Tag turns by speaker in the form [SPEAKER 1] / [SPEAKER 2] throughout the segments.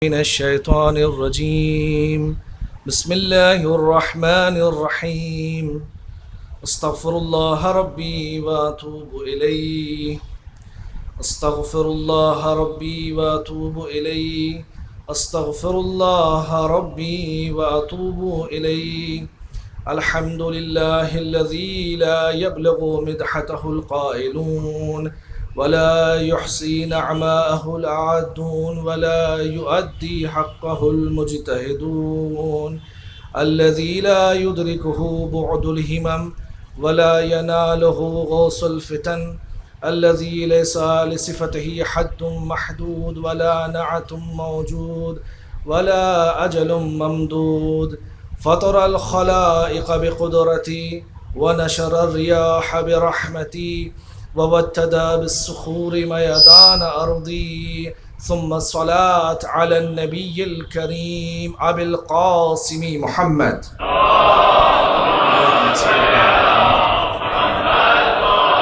[SPEAKER 1] من الشيطان الرجيم. بسم الله الرحمن الرحيم. استغفر الله ربي واتوب إليه. استغفر الله ربي واتوب إليه. استغفر الله ربي واتوب إليه. الحمد لله الذي لا يبلغ مدحته القائلون ولا يحصي نعماءه العادون ولا يؤدي حقه المجتهدون. الذي لا يدركه بعد الهمم ولا يناله غوص الفتن. الذي ليس لصفته حد محدود ولا نعت موجود ولا أجل ممدود. فطر الخلائق بقدرتي ونشر الرياح برحمتي ووتد بالصخور ميدان أرضي. ثم الصلاة على النبي الكريم أبي القاسم محمد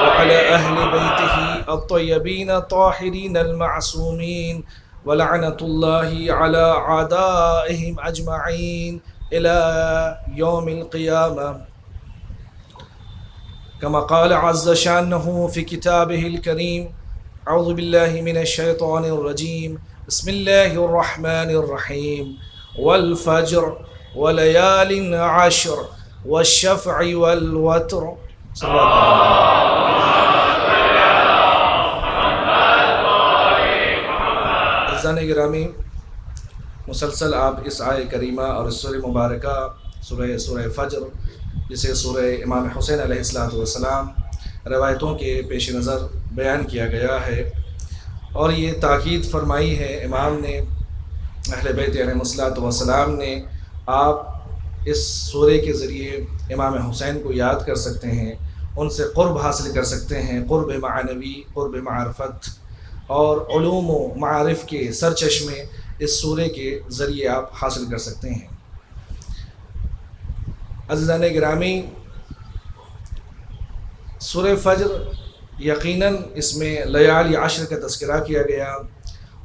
[SPEAKER 1] وعلى أهل بيته الطيبين الطاهرين المعصومين ولعنة الله على أعدائهم أجمعين إلى يوم القيامة. كما قال عز شأنه في كتابه الكريم: أعوذ بالله من الشيطان الرجيم. بسم الله الرحمن الرحيم. والفجر وليال عشر والشفع والوتر. عزیزان گرامی، مسلسل آپ اس آیہ کریمہ اور اس سورہ مبارکہ سورہ فجر، جسے سورہ امام حسین علیہ السلام روایتوں کے پیش نظر بیان کیا گیا ہے، اور یہ تاکید فرمائی ہے امام نے، اہل بیت علیہ السلام نے، آپ اس سورہ کے ذریعے امام حسین کو یاد کر سکتے ہیں، ان سے قرب حاصل کر سکتے ہیں، قرب معنوی، قرب معرفت اور علوم و معارف کے سرچشمے اس سورہ کے ذریعے آپ حاصل کر سکتے ہیں۔ عزیزان گرامی، سورہ فجر یقیناً اس میں لیالی عشر کا تذکرہ کیا گیا،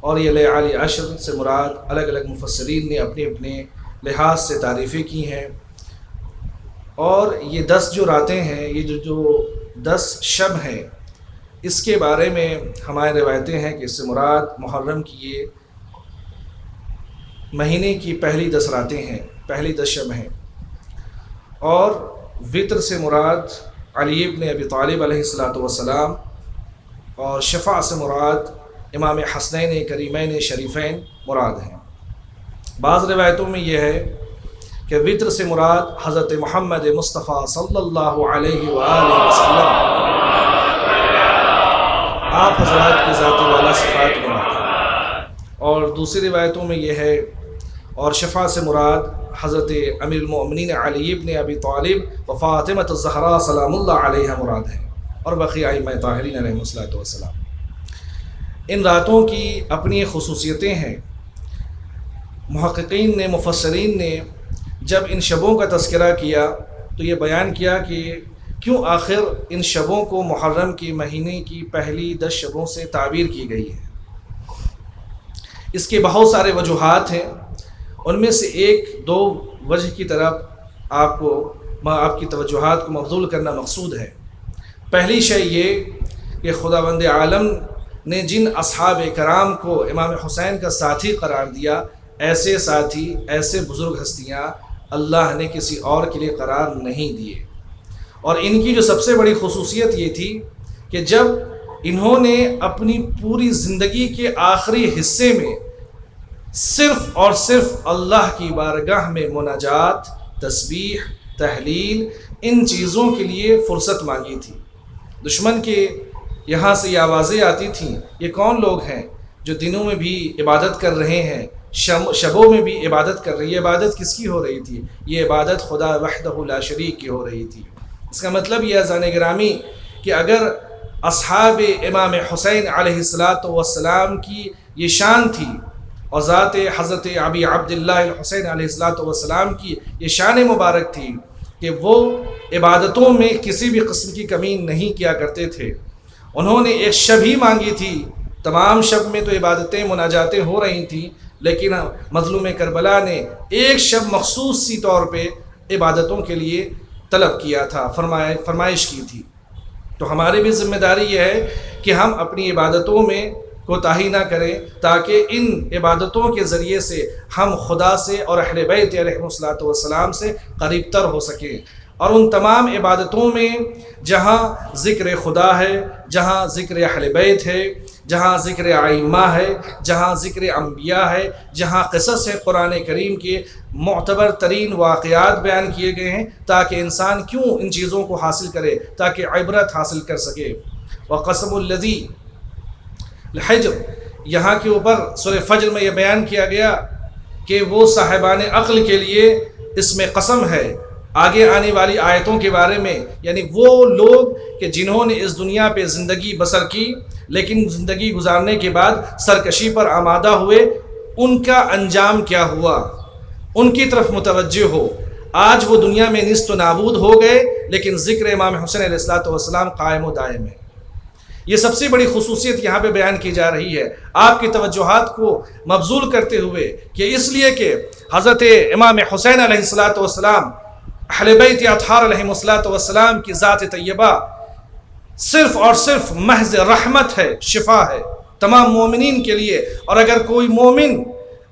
[SPEAKER 1] اور یہ لیالی عشر سے مراد الگ الگ مفسرین نے اپنے اپنے لحاظ سے تعریفیں کی ہیں، اور یہ 10 جو راتیں ہیں، یہ جو 10 شب ہیں، اس کے بارے میں ہماری روایتیں ہیں کہ اس سے مراد محرم کی یہ مہینے کی پہلی 10 راتیں ہیں، پہلی 10 شب ہیں، اور وطر سے مراد علی ابن ابی طالب علیہ السلام، اور شفع سے مراد امام حسنین کریمین شریفین مراد ہیں۔ بعض روایتوں میں یہ ہے کہ وطر سے مراد حضرت محمد مصطفیٰ صلی اللہ علیہ وآلہ وسلم، آپ حضرات کی ذات والا صفات مراد ہیں، اور دوسری روایتوں میں یہ ہے، اور شفع سے مراد حضرت امیر المؤمنین علی ابن ابی طالب و فاطمہ الزہرا سلام اللہ علیہ مراد ہیں، اور بقیہ ائمہ طاہرین علیہم السلام۔ ان راتوں کی اپنی خصوصیتیں ہیں۔ محققین نے، مفسرین نے جب ان شبوں کا تذکرہ کیا تو یہ بیان کیا کہ کیوں آخر ان شبوں کو محرم کے مہینے کی پہلی 10 شبوں سے تعبیر کی گئی ہے۔ اس کے بہت سارے وجوہات ہیں، ان میں سے ایک دو وجہ کی طرف آپ کی توجہات کو مبذول کرنا مقصود ہے۔ پہلی شے یہ کہ خداوند عالم نے جن اصحاب کرام کو امام حسین کا ساتھی قرار دیا، ایسے ساتھی، ایسے بزرگ ہستیاں اللہ نے کسی اور کے لیے قرار نہیں دیے، اور ان کی جو سب سے بڑی خصوصیت یہ تھی کہ جب انہوں نے اپنی پوری زندگی کے آخری حصے میں صرف اور صرف اللہ کی بارگاہ میں مناجات، تسبیح، تحلیل، ان چیزوں کے لیے فرصت مانگی تھی۔ دشمن کے یہاں سے یہ آوازیں آتی تھیں، یہ کون لوگ ہیں جو دنوں میں بھی عبادت کر رہے ہیں، شبوں میں بھی عبادت کر رہی ہے؟ عبادت کس کی ہو رہی تھی؟ یہ عبادت خدا وحدہ لا شریک کی ہو رہی تھی۔ اس کا مطلب یہ عزیزان گرامی کہ اگر اصحاب امام حسین علیہ السلام کی یہ شان تھی، اور ذات حضرت ابی عبداللہ الحسین علیہ السلام کی یہ شان مبارک تھی کہ وہ عبادتوں میں کسی بھی قسم کی کمی نہیں کیا کرتے تھے، انہوں نے ایک شب ہی مانگی تھی تمام شب میں تو عبادتیں مناجاتیں ہو رہی تھیں، لیکن مظلوم کربلا نے ایک شب مخصوص سی طور پہ عبادتوں کے لیے طلب کیا تھا، فرمائش کی تھی۔ تو ہماری بھی ذمہ داری یہ ہے کہ ہم اپنی عبادتوں میں کوتاہی نہ کریں، تاکہ ان عبادتوں کے ذریعے سے ہم خدا سے اور اہل بیت علیہ السلام سے قریب تر ہو سکیں۔ اور ان تمام عبادتوں میں جہاں ذکر خدا ہے، جہاں ذکر اہل بیت ہے، جہاں ذکر ائمہ ہے، جہاں ذکر انبیاء ہے، جہاں قصص ہے قرآن کریم کے معتبر ترین واقعات بیان کیے گئے ہیں، تاکہ انسان کیوں ان چیزوں کو حاصل کرے، تاکہ عبرت حاصل کر سکے۔ وقسم الذی الحجر، یہاں کے اوپر سورہ فجر میں یہ بیان کیا گیا کہ وہ صاحبان عقل کے لیے اس میں قسم ہے۔ آگے آنے والی آیتوں کے بارے میں، یعنی وہ لوگ کہ جنہوں نے اس دنیا پہ زندگی بسر کی لیکن زندگی گزارنے کے بعد سرکشی پر آمادہ ہوئے، ان کا انجام کیا ہوا، ان کی طرف متوجہ ہو۔ آج وہ دنیا میں نیست و نابود ہو گئے، لیکن ذکر امام حسین علیہ السلام قائم و دائم ہے۔ یہ سب سے بڑی خصوصیت یہاں پہ بیان کی جا رہی ہے، آپ کی توجہات کو مبذول کرتے ہوئے، کہ اس لیے کہ حضرت امام حسین علیہ السلام اہل بیت اطہار علیہ السلام کی ذات طیبہ صرف اور صرف محض رحمت ہے، شفا ہے تمام مومنین کے لیے۔ اور اگر کوئی مومن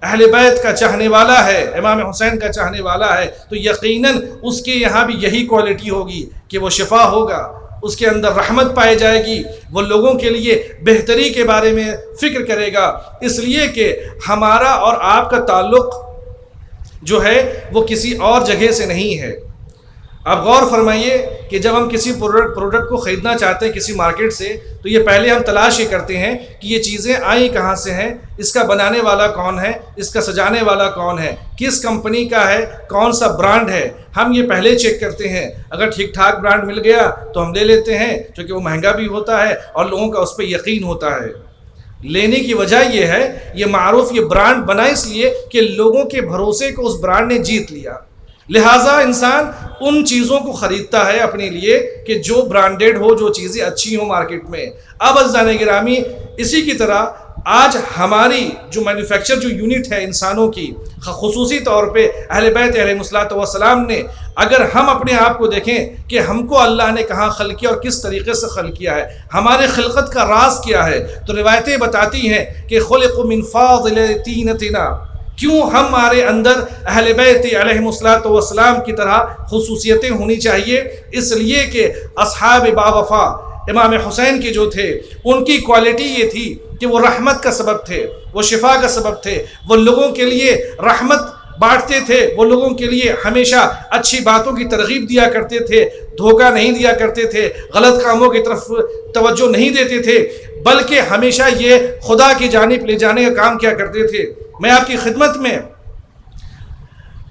[SPEAKER 1] اہل بیت کا چاہنے والا ہے، امام حسین کا چاہنے والا ہے، تو یقیناً اس کے یہاں بھی یہی کوالٹی ہوگی کہ وہ شفا ہوگا، اس کے اندر رحمت پائی جائے گی، وہ لوگوں کے لیے بہتری کے بارے میں فکر کرے گا۔ اس لیے کہ ہمارا اور آپ کا تعلق جو ہے وہ کسی اور جگہ سے نہیں ہے۔ اب غور فرمائیے کہ جب ہم کسی پروڈکٹ کو خریدنا چاہتے ہیں کسی مارکیٹ سے، تو یہ پہلے ہم تلاش یہ کرتے ہیں کہ یہ چیزیں آئیں کہاں سے ہیں، اس کا بنانے والا کون ہے، اس کا سجانے والا کون ہے، کس کمپنی کا ہے، کون سا برانڈ ہے، ہم یہ پہلے چیک کرتے ہیں۔ اگر ٹھیک ٹھاک برانڈ مل گیا تو ہم لے لیتے ہیں، کیونکہ وہ مہنگا بھی ہوتا ہے اور لوگوں کا اس پہ یقین ہوتا ہے۔ لینے کی وجہ یہ ہے، یہ معروف یہ برانڈ بنا اس لیے کہ لوگوں کے بھروسے کو اس برانڈ نے جیت لیا، لہٰذا انسان ان چیزوں کو خریدتا ہے اپنے لیے کہ جو برانڈیڈ ہو، جو چیزیں اچھی ہوں مارکیٹ میں۔ اب عزیزان گرامی، اسی کی طرح آج ہماری جو مینوفیکچر جو یونٹ ہے انسانوں کی، خصوصی طور پہ اہل بیت علیہ السلام نے، اگر ہم اپنے آپ کو دیکھیں کہ ہم کو اللہ نے کہاں خلق کیا اور کس طریقے سے خلق کیا ہے، ہمارے خلقت کا راز کیا ہے، تو روایتیں بتاتی ہیں کہ خلق من فاضل طینتنا، کیوں ہمارے اندر اہل بیت علیہ السلام کی طرح خصوصیتیں ہونی چاہیے؟ اس لیے کہ اصحاب باوفا امام حسین کے جو تھے، ان کی کوالٹی یہ تھی کہ وہ رحمت کا سبب تھے، وہ شفا کا سبب تھے، وہ لوگوں کے لیے رحمت بانٹتے تھے، وہ لوگوں کے لیے ہمیشہ اچھی باتوں کی ترغیب دیا کرتے تھے، دھوکہ نہیں دیا کرتے تھے، غلط کاموں کی طرف توجہ نہیں دیتے تھے، بلکہ ہمیشہ یہ خدا کی جانب لے جانے کا کام کیا کرتے تھے۔ میں آپ کی خدمت میں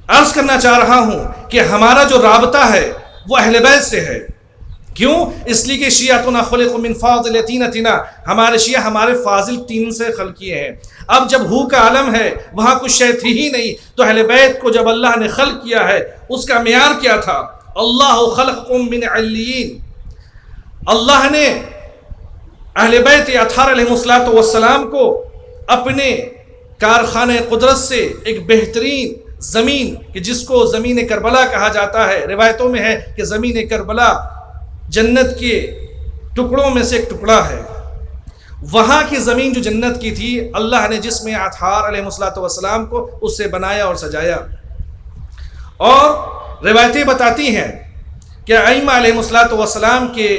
[SPEAKER 1] عرض کرنا چاہ رہا ہوں کہ ہمارا جو رابطہ ہے وہ اہل بیت سے ہے۔ کیوں؟ اس لیے کہ شیعتنا خلق من فاضل طینتنا، ہمارے شیعہ ہمارے فاضل تین سے خلق کیے ہیں۔ اب جب ہو کا عالم ہے، وہاں کچھ شے تھی ہی نہیں، تو اہل بیت کو جب اللہ نے خلق کیا ہے، اس کا معیار کیا تھا؟ اللہ خلقکم من علیین، اللہ نے اہل بیت اطہار علیہ السلام کو اپنے کارخانے قدرت سے ایک بہترین زمین، کہ جس کو زمین کربلا کہا جاتا ہے، روایتوں میں ہے کہ زمین کربلا جنت کے ٹکڑوں میں سے ایک ٹکڑا ہے، وہاں کی زمین جو جنت کی تھی، اللہ نے جسم اطہار علیہ السلام کو اس سے بنایا اور سجایا۔ اور روایتیں بتاتی ہیں کہ ائمہ علیہ السلام کے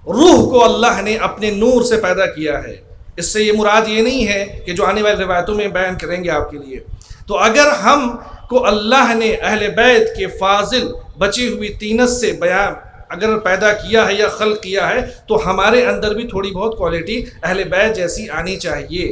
[SPEAKER 1] روح کو اللہ نے اپنے نور سے پیدا کیا ہے۔ اس سے یہ مراد یہ نہیں ہے کہ جو آنے والی روایتوں میں بیان کریں گے آپ کے لیے۔ تو اگر ہم کو اللہ نے اہل بیت کے فاضل بچی ہوئی طینت سے بیان اگر پیدا کیا ہے یا خلق کیا ہے، تو ہمارے اندر بھی تھوڑی بہت کوالٹی اہل بیت جیسی آنی چاہیے۔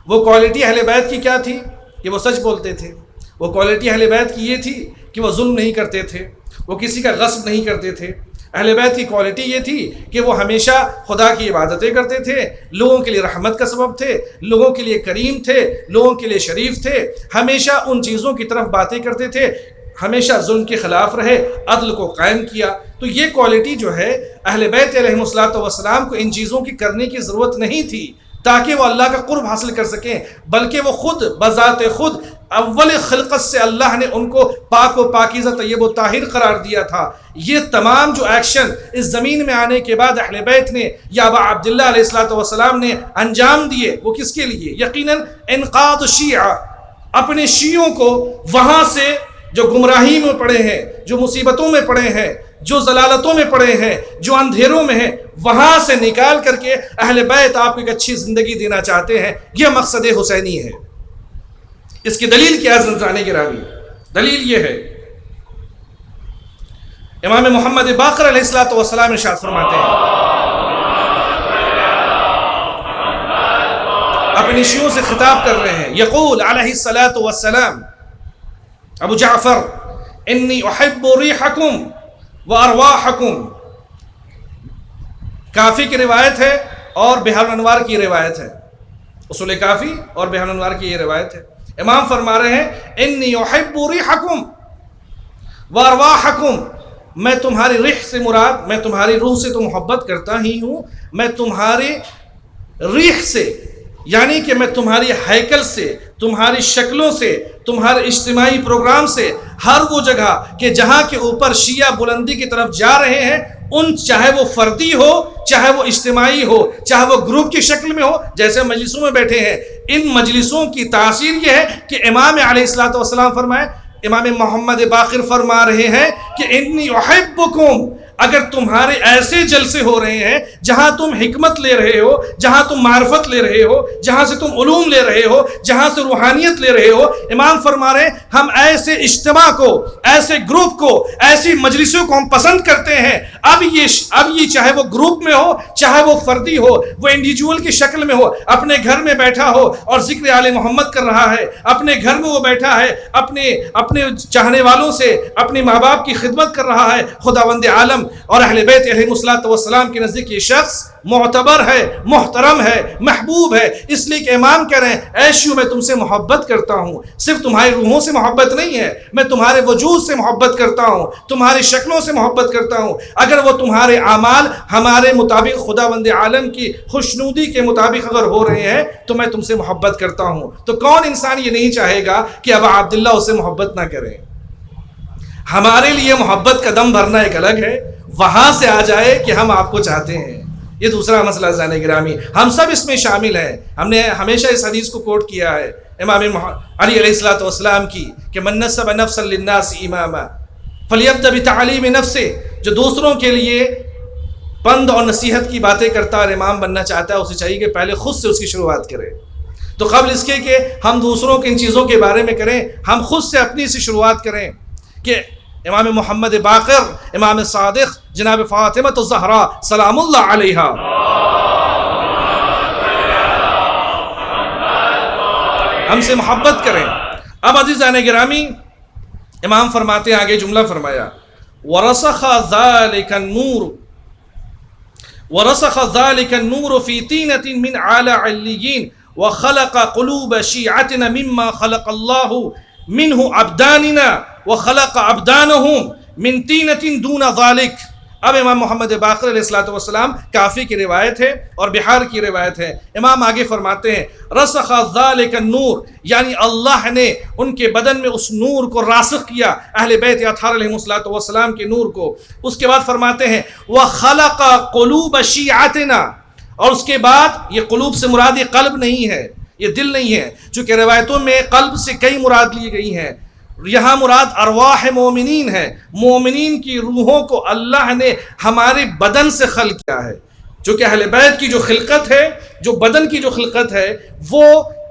[SPEAKER 1] وہ کوالٹی اہل بیت کی کیا تھی؟ کہ وہ سچ بولتے تھے۔ وہ کوالٹی اہل بیت کی یہ تھی کہ وہ ظلم نہیں کرتے تھے، وہ کسی کا غصب نہیں کرتے تھے۔ اہل بیت کی کوالٹی یہ تھی کہ وہ ہمیشہ خدا کی عبادتیں کرتے تھے، لوگوں کے لیے رحمت کا سبب تھے، لوگوں کے لیے کریم تھے، لوگوں کے لیے شریف تھے، ہمیشہ ان چیزوں کی طرف باتیں کرتے تھے، ہمیشہ ظلم کے خلاف رہے، عدل کو قائم کیا۔ تو یہ کوالٹی جو ہے اہل بیت علیہ السلام کو ان چیزوں کی کرنے کی ضرورت نہیں تھی، تاکہ وہ اللہ کا قرب حاصل کر سکیں، بلکہ وہ خود بذات خود اول خلقت سے اللہ نے ان کو پاک و پاکیزہ طیب و طاہر قرار دیا تھا۔ یہ تمام جو ایکشن اس زمین میں آنے کے بعد اہل بیت نے یا ابا عبداللہ علیہ السلام نے انجام دیے، وہ کس کے لیے؟ یقیناً انقاذ شیعہ، اپنے شیعوں کو وہاں سے جو گمراہی میں پڑے ہیں، جو مصیبتوں میں پڑے ہیں، جو ضلالتوں میں پڑے ہیں، جو اندھیروں میں ہیں، وہاں سے نکال کر کے اہل بیت آپ کو ایک اچھی زندگی دینا چاہتے ہیں۔ یہ مقصد حسینی ہے۔ اس کی دلیل کیا ہے زنجان گرامی؟ دلیل یہ ہے، امام محمد باقر علیہ السلام ارشاد فرماتے ہیں، اپنی شیعوں سے خطاب کر رہے ہیں، یقول علیہ السلام ابو جعفر انی احب ریحکم و ارواحکم، کافی کی روایت ہے اور بحار الانوار کی روایت ہے، اصول کافی اور بحار الانوار کی یہ روایت ہے۔ امام فرما رہے ہیں انی احب ریحکم و ارواحکم، میں تمہاری ریح سے مراد، میں تمہاری روح سے تو محبت کرتا ہی ہوں، میں تمہاری ریح سے یعنی کہ میں تمہاری ہیکل سے، تمہاری شکلوں سے، تمہارے اجتماعی پروگرام سے، ہر وہ جگہ کہ جہاں کے اوپر شیعہ بلندی کی طرف جا رہے ہیں، ان چاہے وہ فردی ہو، چاہے وہ اجتماعی ہو، چاہے وہ گروپ کی شکل میں ہو، جیسے مجلسوں میں بیٹھے ہیں، ان مجلسوں کی تاثیر یہ ہے کہ امام علیہ السلام فرمائے، امام محمد باقر فرما رہے ہیں کہ انی احبکم، اگر تمہارے ایسے جلسے ہو رہے ہیں جہاں تم حکمت لے رہے ہو، جہاں تم معرفت لے رہے ہو، جہاں سے تم علوم لے رہے ہو، جہاں سے روحانیت لے رہے ہو، امام فرما رہے ہیں ہم ایسے اجتماع کو، ایسے گروپ کو، ایسی مجلسوں کو ہم پسند کرتے ہیں۔ اب یہ چاہے وہ گروپ میں ہو، چاہے وہ فردی ہو، وہ انڈیویجول کی شکل میں ہو، اپنے گھر میں بیٹھا ہو اور ذکر آل محمد کر رہا ہے، اپنے گھر میں وہ بیٹھا ہے، اپنے چاہنے والوں سے اپنے ماں باپ کی خدمت کر رہا ہے، خداوند عالم اور اہل بیت علیہ السلام کے نزدیک یہ شخص معتبر ہے، محترم ہے، محبوب ہے۔ اس لیے کہ امام کہہ رہے ہیں اے شیعو میں تم سے محبت کرتا ہوں، صرف تمہاری روحوں سے محبت نہیں ہے، میں تمہارے وجود سے محبت کرتا ہوں، تمہاری شکلوں سے محبت کرتا ہوں۔ اگر وہ تمہارے اعمال ہمارے مطابق خداوند عالم کی خوشنودی کے مطابق اگر ہو رہے ہیں تو میں تم سے محبت کرتا ہوں۔ تو کون انسان یہ نہیں چاہے گا کہ ابا عبداللہ اس سے محبت نہ کرے؟ ہمارے لیے محبت کا دم بھرنا ایک الگ ہے، وہاں سے آ جائے کہ ہم آپ کو چاہتے ہیں، یہ دوسرا مسئلہ زانے گرامی۔ ہم سب اس میں شامل ہیں۔ ہم نے ہمیشہ اس حدیث کو کوٹ کیا ہے امام علی علیہ السلام کی کہ من نسب نفسا للناس اماما فلیبدأ بتعلیم نفسہ، جو دوسروں کے لیے پند اور نصیحت کی باتیں کرتا اور امام بننا چاہتا ہے، اسے چاہیے کہ پہلے خود سے اس کی شروعات کرے۔ تو قبل اس کے کہ ہم دوسروں کے ان چیزوں کے بارے میں کریں، ہم خود سے اپنی سے شروعات کریں کہ امام محمد باقر، امام صادق، جناب فاطمہ الزہرا سلام اللہ علیہا، ہم سے محبت کریں۔ اب عزیزان گرامی، امام فرماتے ہیں، آگے جملہ فرمایا وَرَسَخَ ذَلِكَ النُّورُ فِي طِينَةٍ مِّنْ عَلَى عِلِّيِّينَ وَخَلَقَ قُلُوبَ شِيعَتِنَا مِمَّا خَلَقَ اللَّهُ مِنْهُ عَبْدَانِنَا وَخَلَقَ عَبْدَانَهُمْ مِنْ طِينَةٍ دُونَ ذَلِكَ۔ اب امام محمد باقر علیہ السلام کافی کی روایت ہے اور بحار کی روایت ہے۔ امام آگے فرماتے ہیں رسخ ذالک النور، یعنی اللہ نے ان کے بدن میں اس نور کو راسخ کیا، اہل بیت اطہار علیہ السلام کے نور کو۔ اس کے بعد فرماتے ہیں وَخَلَقَ قُلُوبَ شِيعَتِنَا، اور اس کے بعد یہ قلوب سے مراد یہ قلب نہیں ہے، یہ دل نہیں ہے، چونکہ روایتوں میں قلب سے کئی مراد لی گئی ہیں، یہاں مراد ارواح مومنین ہے، مومنین کی روحوں کو اللہ نے ہمارے بدن سے خلق کیا ہے، چونکہ اہل بیت کی جو خلقت ہے، جو بدن کی جو خلقت ہے، وہ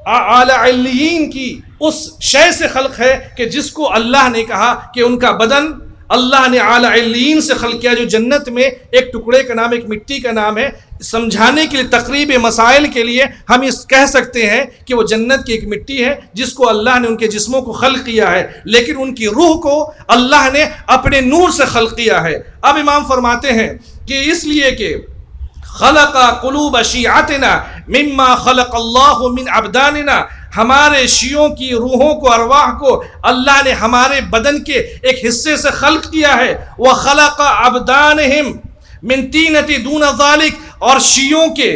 [SPEAKER 1] اعلی علیین کی اس شے سے خلق ہے کہ جس کو اللہ نے کہا کہ ان کا بدن اللہ نے اعلی علیین سے خلق کیا، جو جنت میں ایک ٹکڑے کا نام، ایک مٹی کا نام ہے۔ سمجھانے کے لیے، تقریب مسائل کے لیے ہم اس کہہ سکتے ہیں کہ وہ جنت کی ایک مٹی ہے جس کو اللہ نے ان کے جسموں کو خلق کیا ہے، لیکن ان کی روح کو اللہ نے اپنے نور سے خلق کیا ہے۔ اب امام فرماتے ہیں کہ اس لیے کہ خلق قلوب شیعتنا مما خلق اللہ من عبداننا، ہمارے شیعوں کی روحوں کو، ارواح کو اللہ نے ہمارے بدن کے ایک حصے سے خلق کیا ہے۔ وَخَلَقَ عَبْدَانِهِمْ مِنْ طِينَةٍ دُونَ ذَلِكَ، اور شیعوں کے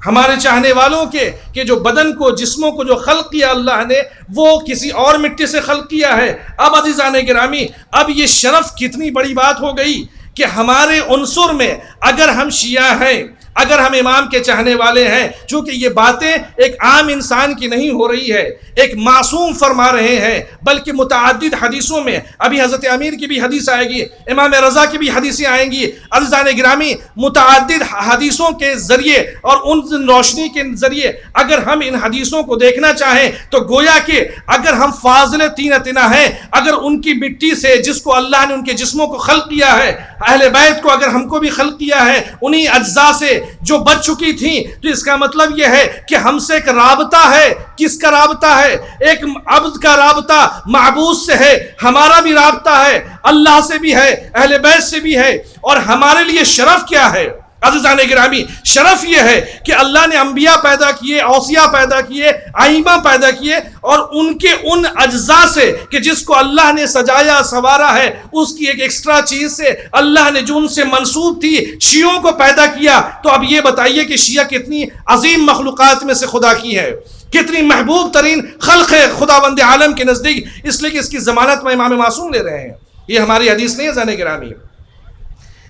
[SPEAKER 1] ہمارے چاہنے والوں کے کہ جو بدن کو، جسموں کو جو خلق کیا اللہ نے، وہ کسی اور مٹی سے خلق کیا ہے۔ اب عزیزان گرامی، اب یہ شرف کتنی بڑی بات ہو گئی کہ ہمارے عنصر میں اگر ہم شیعہ ہیں، اگر ہم امام کے چاہنے والے ہیں، چونکہ یہ باتیں ایک عام انسان کی نہیں ہو رہی ہے، ایک معصوم فرما رہے ہیں، بلکہ متعدد حدیثوں میں، ابھی حضرت امیر کی بھی حدیث آئے گی، امام رضا کی بھی حدیثیں آئیں گی، عزیزان گرامی متعدد حدیثوں کے ذریعے اور ان روشنی کے ذریعے اگر ہم ان حدیثوں کو دیکھنا چاہیں تو گویا کہ اگر ہم فاضل تین اتنا ہیں، اگر ان کی مٹی سے جس کو اللہ نے ان کے جسموں کو خلق کیا ہے، اہل بیت کو اگر ہم کو بھی خلق کیا ہے انہی اجزاء سے جو بچ چکی تھیں، تو اس کا مطلب یہ ہے کہ ہم سے ایک رابطہ ہے۔ کس کا رابطہ ہے؟ ایک عبد کا رابطہ معبود سے ہے، ہمارا بھی رابطہ ہے، اللہ سے بھی ہے، اہل بیت سے بھی ہے۔ اور ہمارے لیے شرف کیا ہے عزیزان گرامی؟ شرف یہ ہے کہ اللہ نے انبیاء پیدا کیے، اوصیاء پیدا کیے، ائمہ پیدا کیے، اور ان کے ان اجزاء سے کہ جس کو اللہ نے سجایا سنوارا ہے، اس کی ایک ایکسٹرا چیز سے اللہ نے جو ان سے منسوب تھی شیعوں کو پیدا کیا۔ تو اب یہ بتائیے کہ شیعہ کتنی عظیم مخلوقات میں سے خدا کی ہے، کتنی محبوب ترین خلق ہے خداوند عالم کے نزدیک، اس لیے کہ اس کی ضمانت میں امام معصوم لے رہے ہیں۔ یہ ہماری حدیث نہیں ہے عزیزان گرامی۔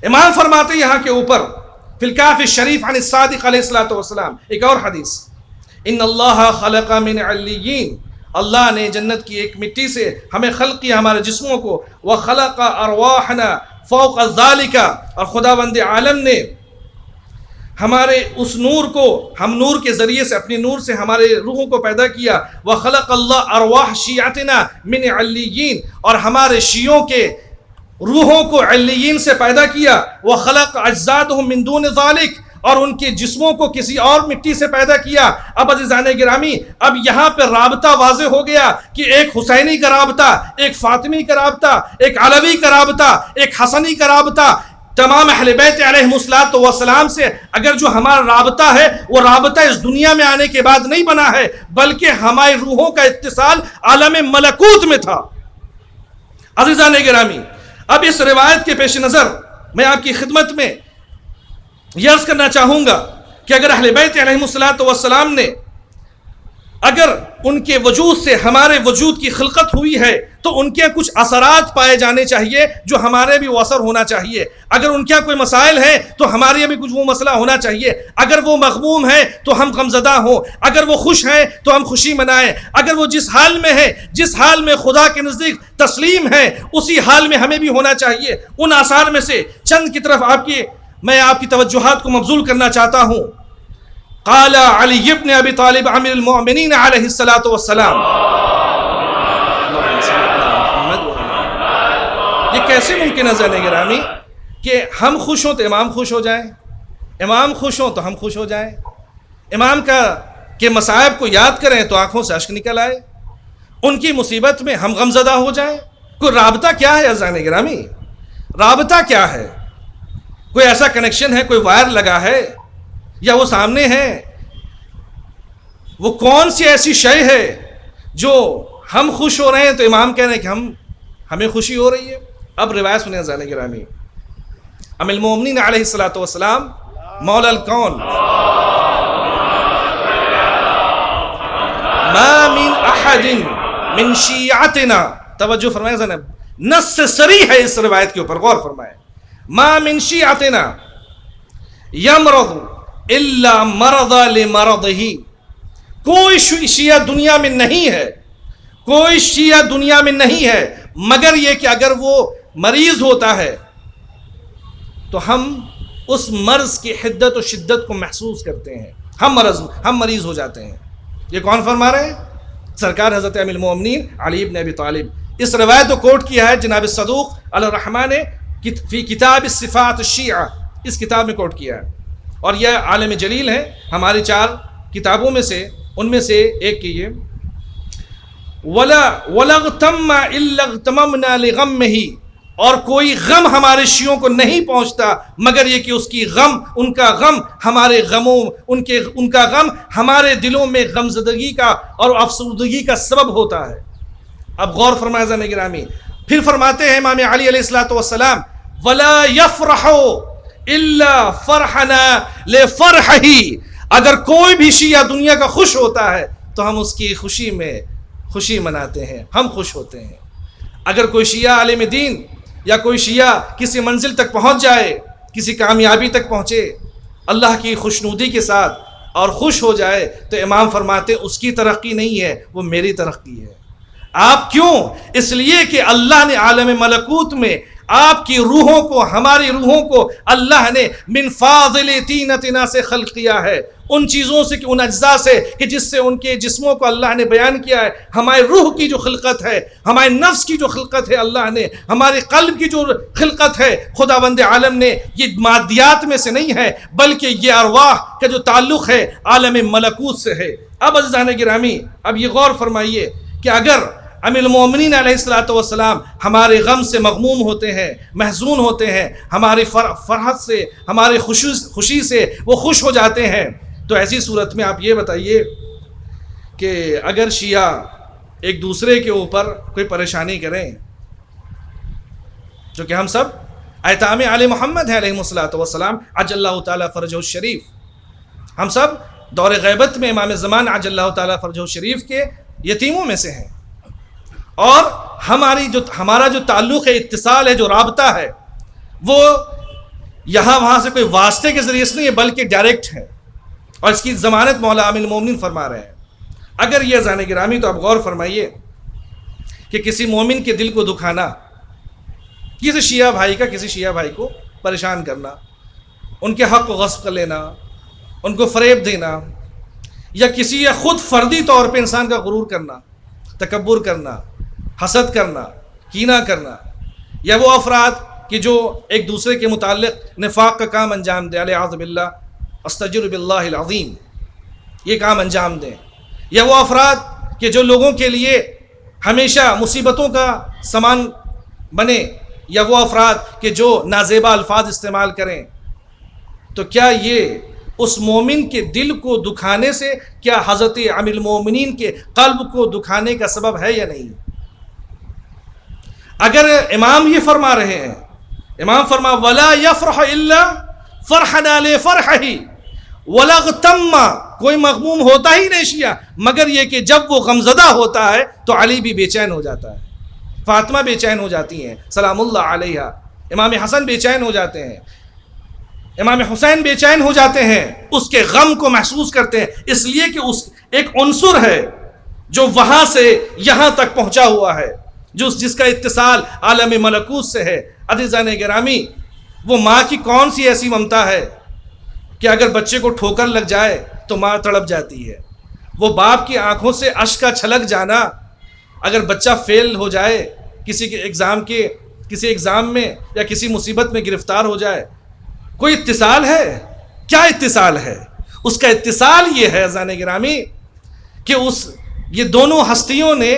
[SPEAKER 1] امام فرماتے یہاں کے اوپر فی الکاف الشریف عن الصادق علیہ الصلوۃ والسلام، ایک اور حدیث، ان اللہ خلق من علیین، اللہ نے جنت کی ایک مٹی سے ہمیں خلق کیا ہمارے جسموں کو، وخلق ارواحنا فوق ذالک، اور خداوند عالم نے ہمارے اس نور کو، ہم نور کے ذریعے سے، اپنی نور سے ہمارے روحوں کو پیدا کیا، وخلق اللہ ارواح شیعتنا من علیین، اور ہمارے شیعوں کے روحوں کو علیین سے پیدا کیا، وخلق اجسادهم من دون ذالک، اور ان کے جسموں کو کسی اور مٹی سے پیدا کیا۔ اب عزیزان گرامی، اب یہاں پہ رابطہ واضح ہو گیا کہ ایک حسینی کا رابطہ، ایک فاطمی کا رابطہ، ایک علوی کا رابطہ، ایک حسنی کا رابطہ، تمام اہل بیت علیہم الصلوۃ والسلام سے اگر جو ہمارا رابطہ ہے، وہ رابطہ اس دنیا میں آنے کے بعد نہیں بنا ہے، بلکہ ہماری روحوں کا اتصال عالم ملکوت میں تھا۔ عزیزان گرامی، اب اس روایت کے پیش نظر میں آپ کی خدمت میں یہ عرض کرنا چاہوں گا کہ اگر اہل بیت علیہم الصلوۃ والسلام نے، اگر ان کے وجود سے ہمارے وجود کی خلقت ہوئی ہے تو ان کے کچھ اثرات پائے جانے چاہیے جو ہمارے بھی وہ اثر ہونا چاہیے۔ اگر ان کے کوئی مسائل ہیں تو ہمارے بھی کچھ وہ مسئلہ ہونا چاہیے۔ اگر وہ مغموم ہیں تو ہم غمزدہ ہوں، اگر وہ خوش ہیں تو ہم خوشی منائیں، اگر وہ جس حال میں ہے، جس حال میں خدا کے نزدیک تسلیم ہے، اسی حال میں ہمیں بھی ہونا چاہیے۔ ان آثار میں سے چند کی طرف میں آپ کی توجہات کو مبذول کرنا چاہتا ہوں۔ قال علی ابن ابی طالب امیر المؤمنین علیہ الصلوۃ والسلام، یہ کیسے ممکن ہے زین گرامی کہ ہم خوش ہوں تو امام خوش ہو جائیں، امام خوش ہوں تو ہم خوش ہو جائیں، امام کے مصائب کو یاد کریں تو آنکھوں سے اشک نکل آئے، ان کی مصیبت میں ہم غمزدہ ہو جائیں؟ کوئی رابطہ کیا ہے زین گرامی؟ رابطہ کیا ہے؟ کوئی ایسا کنیکشن ہے، کوئی وائر لگا ہے، یا وہ سامنے ہے؟ وہ کون سی ایسی شے ہے جو ہم خوش ہو رہے ہیں تو امام کہہ رہے ہیں کہ ہمیں خوشی ہو رہی ہے؟ اب روایت سنیں عزیزان گرامی، ام المومنین علیہ الصلوۃ والسلام، مولا الکون، ما من احد من شیعتنا، توجہ فرمائیں ذرا، نص صریح ہے اس روایت کے اوپر، غور فرمائیں، ما من شیعتنا یمرض الا مرض لمرضه، کوئی شیعہ دنیا میں نہیں ہے، کوئی شیعہ دنیا میں نہیں ہے مگر یہ کہ اگر وہ مریض ہوتا ہے تو ہم اس مرض کی حدت و شدت کو محسوس کرتے ہیں، ہم مریض ہو جاتے ہیں۔ یہ کون فرما رہے ہیں؟ سرکار حضرت امیر المومنین علی ابن ابی طالب۔ اس روایت کو کوٹ کیا ہے جناب صدوق علی الرحمٰن نے فی کتاب الصفات الشیعہ، اس کتاب میں کوٹ کیا ہے، اور یہ عالم جلیل ہے، ہماری 4 کتابوں میں سے، ان میں سے ایک کی یہ، وَلَا اغْتَمَّ إِلَّا اغْتَمَمْنَا لِغَمِّهِ، اور کوئی غم ہمارے شیعوں کو نہیں پہنچتا مگر یہ کہ اس کی غم، ان کا غم ہمارے غموں، ان کا غم ہمارے دلوں میں غمزدگی کا اور افسردگی کا سبب ہوتا ہے۔ اب غور فرمائے ذرا گرامی، پھر فرماتے ہیں امام علی علیہ الصلوۃ والسلام، وَلَا يَفْرَحُ إِلَّا فَرْحَنَا لِفَرْحِهِ، اگر کوئی بھی شیعہ دنیا کا خوش ہوتا ہے تو ہم اس کی خوشی میں خوشی مناتے ہیں، ہم خوش ہوتے ہیں۔ اگر کوئی شیعہ عالم دین یا کوئی شیعہ کسی منزل تک پہنچ جائے، کسی کامیابی تک پہنچے اللہ کی خوشنودی کے ساتھ اور خوش ہو جائے، تو امام فرماتے اس کی ترقی نہیں ہے، وہ میری ترقی ہے۔ آپ کیوں؟ اس لیے کہ اللہ نے عالم ملکوت میں آپ کی روحوں کو، ہماری روحوں کو اللہ نے من فاضل طینتنا سے خلق کیا ہے، ان چیزوں سے، کہ ان اجزاء سے کہ جس سے ان کے جسموں کو اللہ نے بیان کیا ہے۔ ہمارے روح کی جو خلقت ہے، ہمارے نفس کی جو خلقت ہے اللہ نے، ہمارے قلب کی جو خلقت ہے خداوند عالم نے، یہ مادیات میں سے نہیں ہے بلکہ یہ ارواح کا جو تعلق ہے عالم ملکوت سے ہے۔ اب عزیزان گرامی، اب یہ غور فرمائیے کہ اگر امیر المومنین علیہ السلام ہمارے غم سے مغموم ہوتے ہیں، محزون ہوتے ہیں، ہماری فرحت سے، ہماری خوشی سے وہ خوش ہو جاتے ہیں، تو ایسی صورت میں آپ یہ بتائیے کہ اگر شیعہ ایک دوسرے کے اوپر کوئی پریشانی کریں، جو کہ ہم سب ایتام آل محمد ہیں علیہ السلام عجل اللہ تعالیٰ فرجہ الشریف، ہم سب دور غیبت میں امام زمان عجل اللہ تعالیٰ فرجہ الشریف کے یتیموں میں سے ہیں، اور ہمارا جو تعلق ہے، اتصال ہے، جو رابطہ ہے، وہ یہاں وہاں سے کوئی واسطے کے ذریعے سے نہیں ہے بلکہ ڈائریکٹ ہے، اور اس کی ضمانت مولا امیر المومنین فرما رہے ہیں۔ اگر یہ عزیزان گرامی، تو آپ غور فرمائیے کہ کسی مومن کے دل کو دکھانا، کسی شیعہ بھائی کا کسی شیعہ بھائی کو پریشان کرنا، ان کے حق کو غصب کر لینا، ان کو فریب دینا، یا کسی یا خود فردی طور پہ انسان کا غرور کرنا، تکبر کرنا، حسد کرنا، کینہ کرنا، یا وہ افراد کہ جو ایک دوسرے کے متعلق نفاق کا کام انجام دیں، الیاذ باللہ، استغفر باللہ العظیم، یہ کام انجام دیں، یا وہ افراد کہ جو لوگوں کے لیے ہمیشہ مصیبتوں کا سامان بنے، یا وہ افراد کہ جو نازیبا الفاظ استعمال کریں، تو کیا یہ اس مومن کے دل کو دکھانے سے، کیا حضرت امیر المومنین کے قلب کو دکھانے کا سبب ہے یا نہیں؟ اگر امام یہ فرما رہے ہیں، امام فرما وَلَا يَفْرَحَ إِلَّا فَرْحَنَا لِفَرْحَهِ وَلَا اغْتَمَّ، کوئی مغموم ہوتا ہی نہیں شیعہ مگر یہ کہ جب وہ غمزدہ ہوتا ہے تو علی بھی بے چین ہو جاتا ہے، فاطمہ بے چین ہو جاتی ہیں سلام اللہ علیہا، امام حسن بے چین ہو جاتے ہیں، امام حسین بے چین ہو جاتے ہیں، اس کے غم کو محسوس کرتے ہیں، اس لیے کہ اس ایک عنصر ہے جو وہاں سے یہاں تک پہنچا ہوا ہے، جس کا اتصال عالم ملکوت سے ہے۔ عزیزان گرامی، وہ ماں کی کون سی ایسی ممتا ہے کہ اگر بچے کو ٹھوکر لگ جائے تو ماں تڑپ جاتی ہے؟ وہ باپ کی آنکھوں سے اشک کا چھلک جانا، اگر بچہ فیل ہو جائے کسی ایگزام میں یا کسی مصیبت میں گرفتار ہو جائے، کوئی اتصال ہے؟ کیا اتصال ہے؟ اس کا اتصال یہ ہے عزیزان گرامی کہ یہ دونوں ہستیوں نے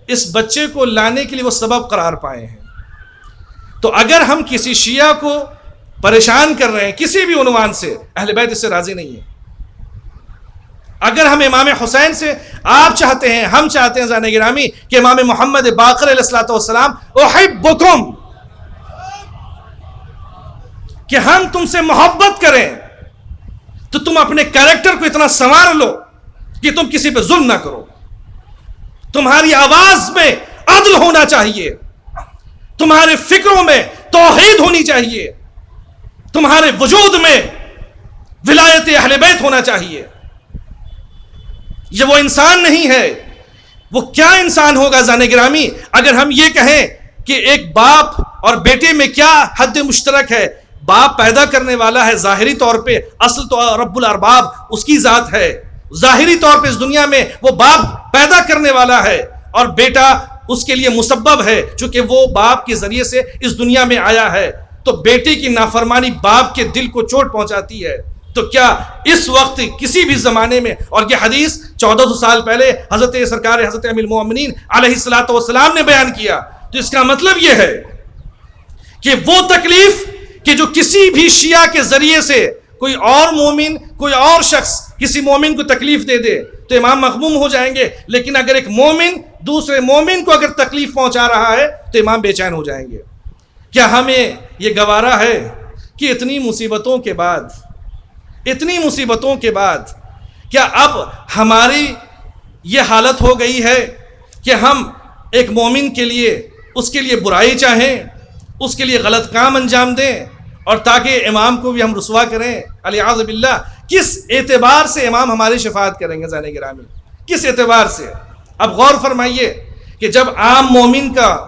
[SPEAKER 1] اس بچے کو لانے کے لیے وہ سبب قرار پائے ہیں۔ تو اگر ہم کسی شیعہ کو پریشان کر رہے ہیں کسی بھی عنوان سے، اہل بیت اس سے راضی نہیں ہے۔ اگر ہم امام حسین سے، آپ چاہتے ہیں، ہم چاہتے ہیں عزیزان گرامی کہ امام محمد باقر علیہ السلام احبکم، کہ ہم تم سے محبت کریں، تو تم اپنے کریکٹر کو اتنا سنوار لو کہ تم کسی پہ ظلم نہ کرو، تمہاری آواز میں عدل ہونا چاہیے، تمہارے فکروں میں توحید ہونی چاہیے، تمہارے وجود میں ولایت اہل بیت ہونا چاہیے۔ یہ وہ انسان نہیں ہے، وہ کیا انسان ہوگا عزیزان گرامی اگر ہم یہ کہیں کہ ایک باپ اور بیٹے میں کیا حد مشترک ہے؟ باپ پیدا کرنے والا ہے ظاہری طور پہ، اصل تو رب الارباب اس کی ذات ہے، ظاہری طور پہ اس دنیا میں وہ باپ پیدا کرنے والا ہے، اور بیٹا اس کے لیے مسبب ہے چونکہ وہ باپ کے ذریعے سے اس دنیا میں آیا ہے۔ تو بیٹے کی نافرمانی باپ کے دل کو چوٹ پہنچاتی ہے، تو کیا اس وقت کسی بھی زمانے میں، اور یہ حدیث 1400 سال پہلے حضرت سرکار حضرت امیر المومنین علیہ السلام نے بیان کیا، تو اس کا مطلب یہ ہے کہ وہ تکلیف کہ جو کسی بھی شیعہ کے ذریعے سے کوئی اور مومن، کوئی اور شخص کسی مومن کو تکلیف دے دے تو امام مغموم ہو جائیں گے، لیکن اگر ایک مومن دوسرے مومن کو اگر تکلیف پہنچا رہا ہے تو امام بے چین ہو جائیں گے۔ کیا ہمیں یہ گوارا ہے کہ اتنی مصیبتوں کے بعد کیا اب ہماری یہ حالت ہو گئی ہے کہ ہم ایک مومن کے لیے اس کے لیے برائی چاہیں، اس کے لیے غلط کام انجام دیں، اور تاکہ امام کو بھی ہم رسوا کریں؟ الیاذ باللہ، کس اعتبار سے امام ہماری شفاعت کریں گے زین گرامی؟ کس اعتبار سے؟ اب غور فرمائیے کہ جب عام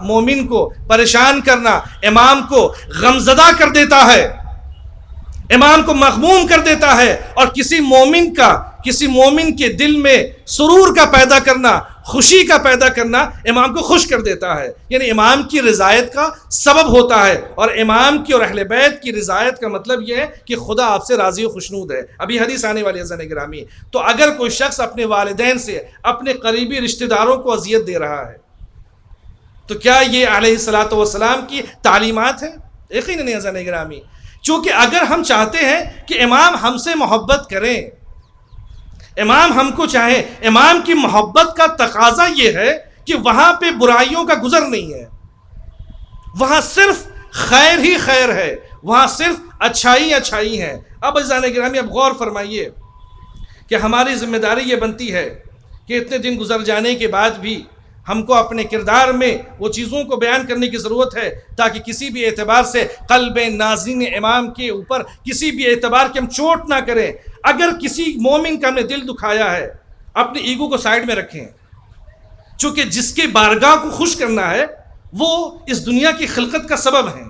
[SPEAKER 1] مومن کو پریشان کرنا امام کو غمزدہ کر دیتا ہے، امام کو مغموم کر دیتا ہے، اور کسی مومن کے دل میں سرور کا پیدا کرنا، خوشی کا پیدا کرنا امام کو خوش کر دیتا ہے، یعنی امام کی رضایت کا سبب ہوتا ہے۔ اور امام کی اور اہل بیت کی رضایت کا مطلب یہ ہے کہ خدا آپ سے راضی و خوشنود ہے۔ ابھی حدیث آنے والی ہے زین گرامی۔ تو اگر کوئی شخص اپنے والدین سے، اپنے قریبی رشتہ داروں کو اذیت دے رہا ہے، تو کیا یہ علیہ الصلوۃ والسلام کی تعلیمات ہیں؟ یقیناً نہیں زین گرامی۔ چونکہ اگر ہم چاہتے ہیں کہ امام ہم سے محبت کریں، امام ہم کو چاہیں، امام کی محبت کا تقاضا یہ ہے کہ وہاں پہ برائیوں کا گزر نہیں ہے، وہاں صرف خیر ہی خیر ہے، وہاں صرف اچھائی ہے۔ اب عزیزان گرامی، اب غور فرمائیے کہ ہماری ذمہ داری یہ بنتی ہے کہ اتنے دن گزر جانے کے بعد بھی ہم کو اپنے کردار میں وہ چیزوں کو بیان کرنے کی ضرورت ہے تاکہ کسی بھی اعتبار سے قلب ناظرین امام کے اوپر کسی بھی اعتبار کی ہم چوٹ نہ کریں۔ اگر کسی مومن کا ہم نے دل دکھایا ہے، اپنے ایگو کو سائیڈ میں رکھیں، چونکہ جس کے بارگاہ کو خوش کرنا ہے وہ اس دنیا کی خلقت کا سبب ہے۔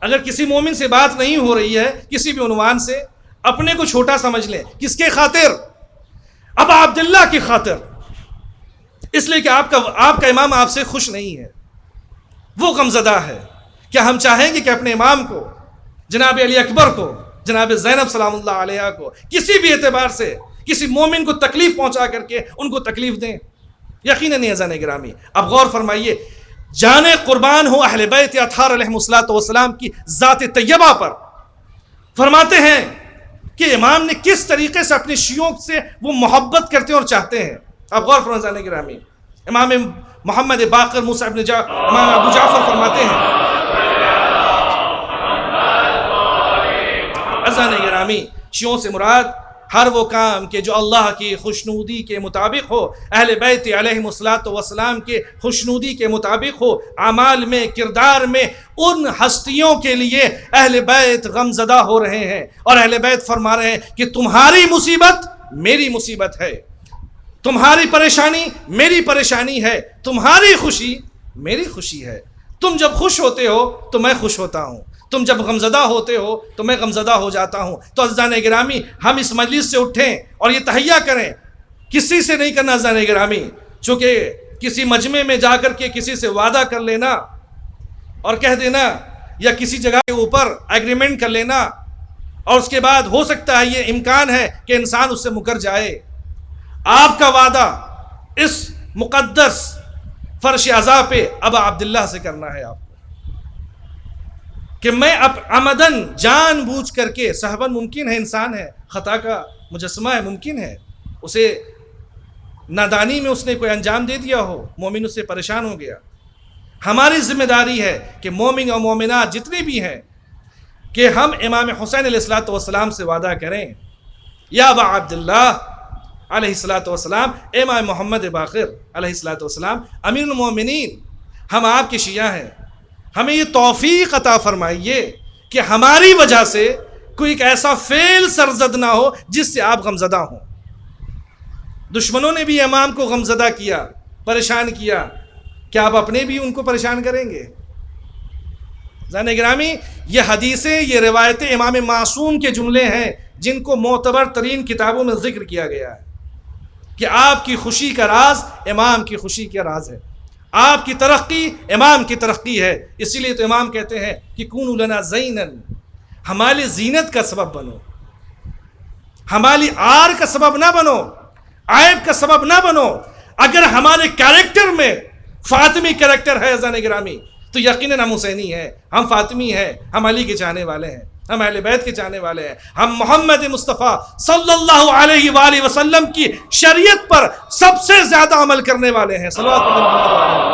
[SPEAKER 1] اگر کسی مومن سے بات نہیں ہو رہی ہے کسی بھی عنوان سے، اپنے کو چھوٹا سمجھ لیں۔ کس کے خاطر؟ ابا عبداللہ کی خاطر، اس لیے کہ آپ کا امام آپ سے خوش نہیں ہے، وہ غمزدہ ہے۔ کیا ہم چاہیں گے کہ اپنے امام کو، جناب علی اکبر کو، جناب زینب سلام اللہ علیہا کو کسی بھی اعتبار سے کسی مومن کو تکلیف پہنچا کر کے ان کو تکلیف دیں؟ یقیناً نہیں عزیزان گرامی۔ اب غور فرمائیے، جانے قربان ہو اہل بیت اطہار علیہم الصلوۃ والسلام کی ذات طیبہ پر، فرماتے ہیں کہ امام نے کس طریقے سے اپنے شیعوں سے وہ محبت کرتے ہیں اور چاہتے ہیں۔ اب غور فرمائیے عزیزان گرامی، امام محمد باقر موسیٰ ابن امام ابو جعفر فرماتے ہیں، عزیزان گرامی، شیعوں سے مراد ہر وہ کام کہ جو اللہ کی خوشنودی کے مطابق ہو، اہل بیت علیہم الصلوۃ والسلام کے خوشنودی کے مطابق ہو، اعمال میں، کردار میں، ان ہستیوں کے لیے اہل بیت غمزدہ ہو رہے ہیں، اور اہل بیت فرما رہے ہیں کہ تمہاری مصیبت میری مصیبت ہے، تمہاری پریشانی میری پریشانی ہے، تمہاری خوشی میری خوشی ہے۔ تم جب خوش ہوتے ہو تو میں خوش ہوتا ہوں، تم جب غمزدہ ہوتے ہو تو میں غمزدہ ہو جاتا ہوں۔ تو عزیزان گرامی، ہم اس مجلس سے اٹھیں اور یہ تہیہ کریں، کسی سے نہیں کرنا عزیزان گرامی، چونکہ کسی مجمع میں جا کر کے کسی سے وعدہ کر لینا اور کہہ دینا، یا کسی جگہ کے اوپر ایگریمنٹ کر لینا، اور اس کے بعد ہو سکتا ہے یہ امکان ہے کہ انسان اس سے مکر جائے۔ آپ کا وعدہ اس مقدس فرش عزا پہ ابا عبداللہ سے کرنا ہے آپ کو، کہ میں اب عمدن جان بوجھ کر کے، صحباً ممکن ہے انسان ہے، خطا کا مجسمہ ہے، ممکن ہے اسے نادانی میں اس نے کوئی انجام دے دیا ہو، مومن اس سے پریشان ہو گیا۔ ہماری ذمہ داری ہے کہ مومن اور مومنات جتنے بھی ہیں کہ ہم امام حسین علیہ الصلوۃ والسلام سے وعدہ کریں، یا ابا عبداللہ علیہ الصلوۃ والسلام، امام محمد باقر علیہ الصلوۃ والسلام، امیر المومنین، ہم آپ کے شیعہ ہیں، ہمیں یہ توفیق عطا فرمائیے کہ ہماری وجہ سے کوئی ایک ایسا فعل سرزد نہ ہو جس سے آپ غمزدہ ہوں۔ دشمنوں نے بھی امام کو غمزدہ کیا، پریشان کیا، کیا آپ اپنے بھی ان کو پریشان کریں گے؟ عزیزان گرامی، یہ حدیثیں، یہ روایتیں امام معصوم کے جملے ہیں جن کو معتبر ترین کتابوں میں ذکر کیا گیا ہے کہ آپ کی خوشی کا راز امام کی خوشی کا راز ہے، آپ کی ترقی امام کی ترقی ہے۔ اسی لیے تو امام کہتے ہیں کہ کونوا لنا زینن، ہماری زینت کا سبب بنو، ہماری آر کا سبب نہ بنو، عیب کا سبب نہ بنو۔ اگر ہمارے کیریکٹر میں فاطمی کیریکٹر ہے عزیزان گرامی، تو یقیناً ہم حسینی ہیں، ہم فاطمی ہیں، ہم علی کے چاہنے والے ہیں، ہم اہل بیت کے چاہنے والے ہیں، ہم محمد مصطفیٰ صلی اللہ علیہ وآلہ وسلم کی شریعت پر سب سے زیادہ عمل کرنے والے ہیں۔ صلوات اللہ علیہ۔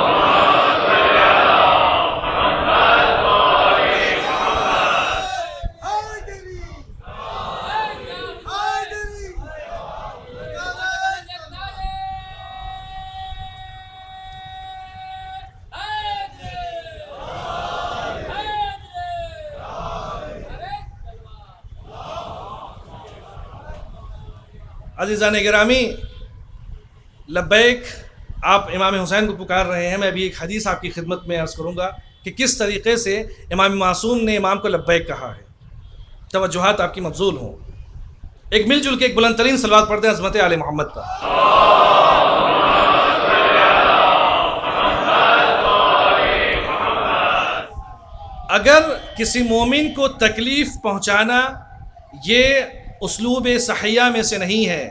[SPEAKER 1] عزیزان گرامی، لبیک، آپ امام حسین کو پکار رہے ہیں. میں ابھی ایک حدیث آپ کی خدمت میں عرض کروں گا کہ کس طریقے سے امام معصوم نے امام کو لبیک کہا ہے. توجہات آپ کی مبذول ہوں. ایک مل جل کے ایک بلند ترین صلوات پڑھتے ہیں عظمت آل محمد پر. اگر کسی مومن کو تکلیف پہنچانا یہ اسلوب صحیحہ میں سے نہیں ہے،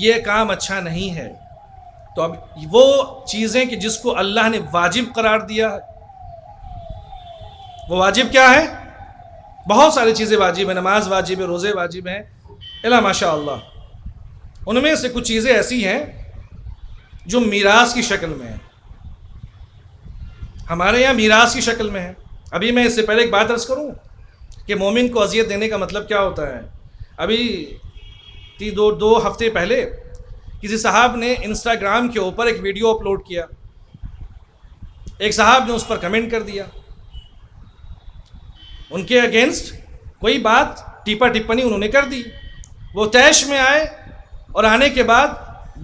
[SPEAKER 1] یہ کام اچھا نہیں ہے، تو اب وہ چیزیں کہ جس کو اللہ نے واجب قرار دیا ہے، وہ واجب کیا ہے؟ بہت ساری چیزیں واجب ہیں. نماز واجب ہے، روزے واجب ہیں، الا ماشاء اللہ. ان میں سے کچھ چیزیں ایسی ہیں جو میراث کی شکل میں ہیں. ہمارے یہاں میراث کی شکل میں ہے. ابھی میں اس سے پہلے ایک بات عرض کروں کہ مومن کو اذیت دینے کا مطلب کیا ہوتا ہے. ابھی دو ہفتے پہلے کسی صاحب نے انسٹاگرام کے اوپر ایک ویڈیو اپلوڈ کیا. ایک صاحب نے اس پر کمنٹ کر دیا، ان کے اگینسٹ کوئی بات ٹیپا ٹپنی انہوں نے کر دی. وہ طیش میں آئے اور آنے کے بعد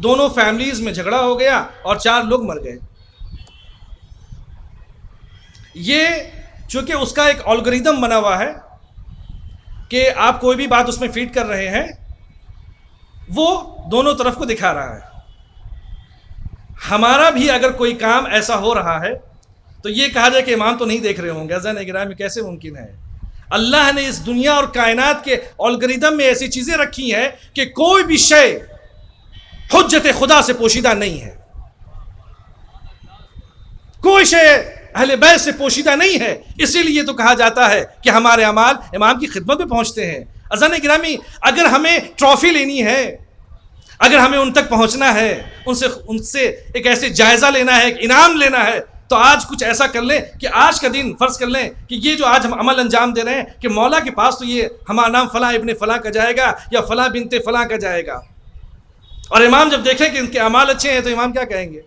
[SPEAKER 1] دونوں فیملیز میں جھگڑا ہو گیا اور 4 لوگ مر گئے. یہ چونکہ اس کا ایک الگوریدم بنا ہوا ہے کہ آپ کوئی بھی بات اس میں فیڈ کر رہے ہیں، وہ دونوں طرف کو دکھا رہا ہے. ہمارا بھی اگر کوئی کام ایسا ہو رہا ہے تو یہ کہا جائے کہ امام تو نہیں دیکھ رہے ہوں گے. عزیزان گرامی، کیسے ممکن ہے؟ اللہ نے اس دنیا اور کائنات کے الگوریدم میں ایسی چیزیں رکھی ہیں کہ کوئی بھی شے حجت خدا سے پوشیدہ نہیں ہے. کوئی شے اہل بیت سے پوشیدہ نہیں ہے. اسی لیے تو کہا جاتا ہے کہ ہمارے اعمال امام کی خدمت میں پہنچتے ہیں. عزیزان گرامی، اگر ہمیں ٹرافی لینی ہے، اگر ہمیں ان تک پہنچنا ہے، ان سے ایک ایسے جائزہ لینا ہے، ایک انعام لینا ہے، تو آج کچھ ایسا کر لیں کہ آج کا دن فرض کر لیں کہ یہ جو آج ہم عمل انجام دے رہے ہیں کہ مولا کے پاس تو یہ ہمارا نام فلاں ابن فلاں کا جائے گا یا فلاں بنت فلاں کا جائے گا. اور امام جب دیکھیں کہ ان کے اعمال اچھے ہیں تو امام کیا کہیں گے؟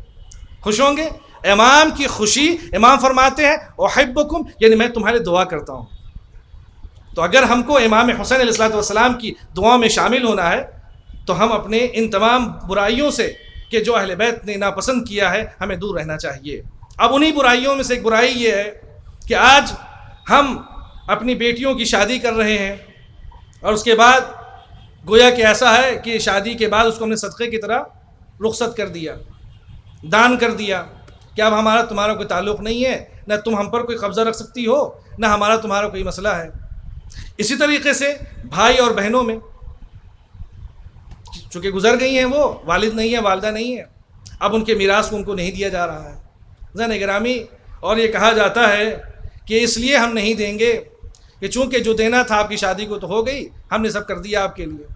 [SPEAKER 1] خوش ہوں گے. امام کی خوشی، امام فرماتے ہیں احبکم، یعنی میں تمہارے دعا کرتا ہوں. تو اگر ہم کو امام حسین علیہ السلام کی دعا میں شامل ہونا ہے تو ہم اپنے ان تمام برائیوں سے کہ جو اہل بیت نے ناپسند کیا ہے ہمیں دور رہنا چاہیے. اب انہی برائیوں میں سے ایک برائی یہ ہے کہ آج ہم اپنی بیٹیوں کی شادی کر رہے ہیں اور اس کے بعد گویا کہ ایسا ہے کہ شادی کے بعد اس کو ہم نے صدقے کی طرح رخصت کر دیا، دان کر دیا کہ اب ہمارا تمہارا کوئی تعلق نہیں ہے، نہ تم ہم پر کوئی قبضہ رکھ سکتی ہو، نہ ہمارا تمہارا کوئی مسئلہ ہے. اسی طریقے سے بھائی اور بہنوں میں چونکہ گزر گئی ہیں، وہ والد نہیں ہے، والدہ نہیں ہے، اب ان کے میراث کو ان کو نہیں دیا جا رہا ہے. زن گرامی، اور یہ کہا جاتا ہے کہ اس لیے ہم نہیں دیں گے کہ چونکہ جو دینا تھا آپ کی شادی کو تو ہو گئی، ہم نے سب کر دیا آپ کے لیے.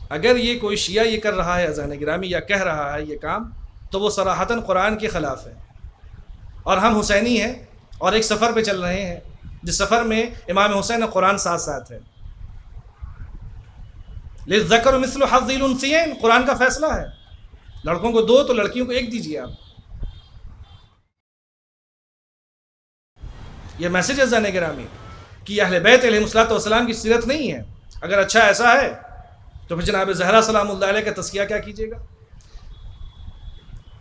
[SPEAKER 1] اگر یہ کوئی شیعہ یہ کر رہا ہے اذان گرامی یا کہہ رہا ہے یہ کام، تو وہ صراحتاً قرآن کے خلاف ہے. اور ہم حسینی ہیں اور ایک سفر پہ چل رہے ہیں جس سفر میں امام حسین قرآن ساتھ ساتھ ہے. للذکر مثل حظ الانثیین، قرآن کا فیصلہ ہے، لڑکوں کو 2 تو لڑکیوں کو 1 دیجیے آپ. یہ میسیج ہے اذان گرامی کہ اہل بیت علیہ السلام کی سیرت نہیں ہے. اگر اچھا ایسا ہے تو پھر جناب زہرا سلام اللہ علیہ کا تزکیہ کیا کیجیے گا؟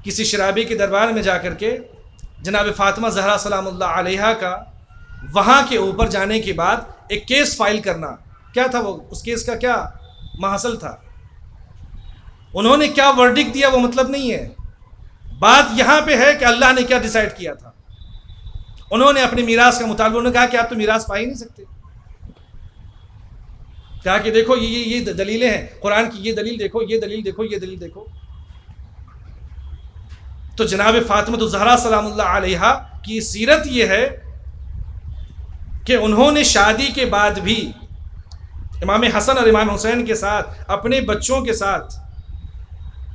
[SPEAKER 1] کسی شرابی کے دربار میں جا کر کے جناب فاطمہ زہرا سلام اللہ علیہ کا وہاں کے اوپر جانے کے بعد ایک کیس فائل کرنا، کیا تھا وہ؟ اس کیس کا کیا محصل تھا؟ انہوں نے کیا ورڈکٹ دیا وہ مطلب نہیں ہے. بات یہاں پہ ہے کہ اللہ نے کیا ڈیسائیڈ کیا تھا. انہوں نے اپنے میراث کا مطالبہ، انہوں نے کہا کہ آپ تو میراث پا ہی نہیں سکتے. کہا کہ دیکھو یہ دلیلیں ہیں قرآن کی، یہ دلیل دیکھو، یہ دلیل دیکھو، یہ دلیل دیکھو. تو جناب فاطمہ الزہرا سلام اللہ علیہ کی سیرت یہ ہے کہ انہوں نے شادی کے بعد بھی امام حسن اور امام حسین کے ساتھ اپنے بچوں کے ساتھ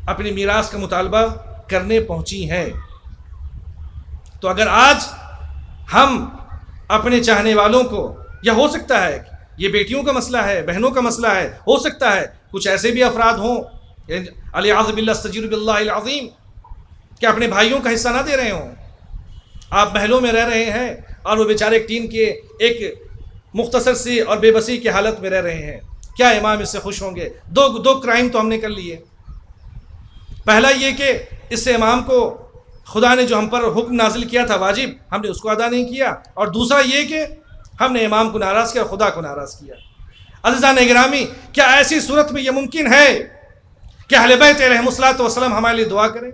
[SPEAKER 1] اپنی میراث کا مطالبہ کرنے پہنچی ہیں. تو اگر آج ہم اپنے چاہنے والوں کو، یا ہو سکتا ہے یہ بیٹیوں کا مسئلہ ہے، بہنوں کا مسئلہ ہے، ہو سکتا ہے کچھ ایسے بھی افراد ہوں الیاذ باللہ استجیر باللہ العظیم کہ اپنے بھائیوں کا حصہ نہ دے رہے ہوں. آپ محلوں میں رہ رہے ہیں اور وہ بیچارے ایک ٹین کے ایک مختصر سی اور بے بسی کی حالت میں رہ رہے ہیں. کیا امام اس سے خوش ہوں گے؟ دو کرائم تو ہم نے کر لیے. پہلا یہ کہ اس سے امام کو خدا نے جو ہم پر حکم نازل کیا تھا واجب، ہم نے اس کو ادا نہیں کیا، اور دوسرا یہ کہ ہم نے امام کو ناراض کیا اور خدا کو ناراض کیا. عزیزان گرامی، کیا ایسی صورت میں یہ ممکن ہے کہ اہل بیت علیہم الصلوۃ والسلام ہمارے لیے دعا کریں؟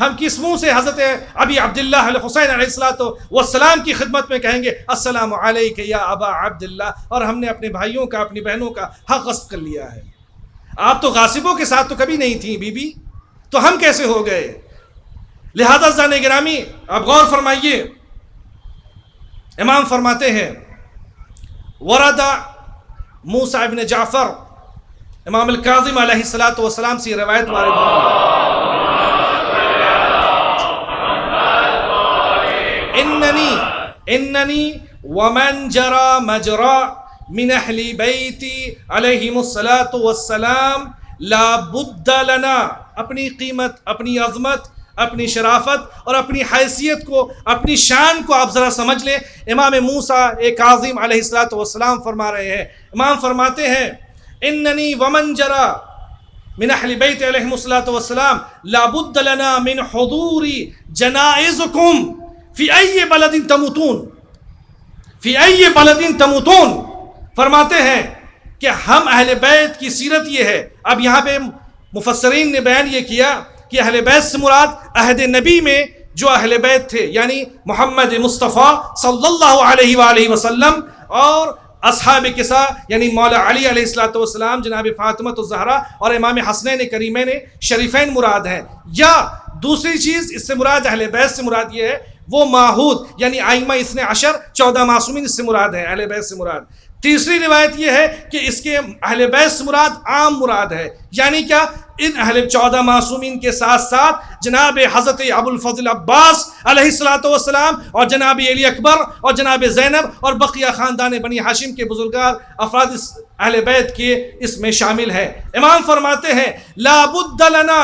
[SPEAKER 1] ہم کس منہ سے حضرت ابی عبداللہ الحسین علیہ الصلوۃ والسلام کی خدمت میں کہیں گے السلام علیک یا ابا عبداللہ، اور ہم نے اپنے بھائیوں کا، اپنی بہنوں کا حق غصب کر لیا ہے؟ آپ تو غاصبوں کے ساتھ تو کبھی نہیں تھیں بی بی، تو ہم کیسے ہو گئے؟ لہذا عزیزان گرامی آپ غور فرمائیے، امام فرماتے ہیں ورد موسیٰ ابن جعفر، امام الکاظم علیہ الصلوۃ والسلام سے روایت وارد ہوئی، اننی ومن جرى مجرى من اہل بیتی علیہم الصلوۃ والسلام لا بد لنا، اپنی قیمت، اپنی عظمت، اپنی شرافت اور اپنی حیثیت کو، اپنی شان کو آپ ذرا سمجھ لیں. امام موسیٰ کاظم علیہ الصلوۃ والسلام فرما رہے ہیں، امام فرماتے ہیں اننی ومن جرى من اہل بیت علیہم الصلوۃ والسلام لا بد لنا من حضور جنائزکم فی ای بلد تموتون، فی ای بلد تموتون. فرماتے ہیں کہ ہم اہل بیت کی سیرت یہ ہے. اب یہاں پہ مفسرین نے بیان یہ کیا کہ اہل بیت سے مراد عہد نبی میں جو اہل بیت تھے، یعنی محمد مصطفیٰ صلی اللہ علیہ وآلہ وسلم، اور اصحاب کسا یعنی مولا علی علیہ الصلوۃ والسلام، جناب فاطمہ الزہرا اور امام حسنین کریمین شریفین مراد ہیں. یا دوسری چیز اس سے مراد اہل بیت سے مراد یہ ہے وہ ماحود یعنی ائمہ اثنے عشر 14 معصومین اس سے مراد ہیں، اہل بیت سے مراد. تیسری روایت یہ ہے کہ اس کے اہل بیت سے مراد عام مراد ہے، یعنی کیا؟ ان اہل 14 معصومین کے ساتھ ساتھ جناب حضرت ابو الفضل عباس علیہ الصلوۃ والسلام اور جناب علی اکبر اور جناب زینب اور بقیہ خاندان بنی ہاشم کے بزرگار افراد اس اہل بیت کے اس میں شامل ہیں. امام فرماتے ہیں لا بد لنا،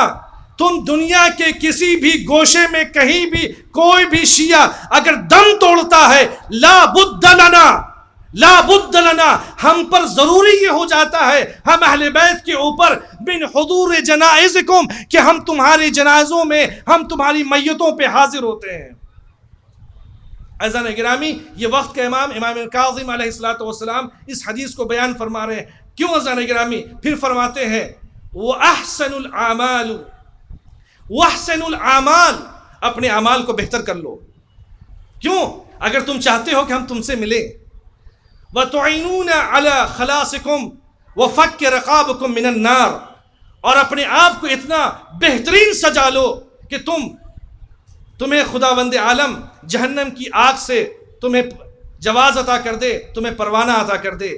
[SPEAKER 1] تم دنیا کے کسی بھی گوشے میں کہیں بھی کوئی بھی شیعہ اگر دم توڑتا ہے، لا بد لنا، لا بد لنا، ہم پر ضروری یہ ہو جاتا ہے، ہم اہل بیت کے اوپر من حضور جنائزکم، کہ ہم تمہارے جنازوں میں، ہم تمہاری میتوں پہ حاضر ہوتے ہیں. عزیزان گرامی، یہ وقت کا امام کاظم علیہ الصلوۃ والسلام اس حدیث کو بیان فرما رہے ہیں. کیوں عزیزان گرامی؟ پھر فرماتے ہیں وَأَحْسَنُ الْأَعْمَالُ، وَأَحْسَنُ الْأَعْمَالِ، اپنے اعمال کو بہتر کر لو. کیوں؟ اگر تم چاہتے ہو کہ ہم تم سے ملیں. وَتُعِنُونَ عَلَى خَلَاصِكُمْ وَفَكِّ رَقَابِكُمْ مِنَ النَّارِ، اور اپنے آپ کو اتنا بہترین سجا لو کہ تمہیں خداوند عالم جہنم کی آگ سے تمہیں جواز عطا کر دے، تمہیں پروانہ عطا کر دے.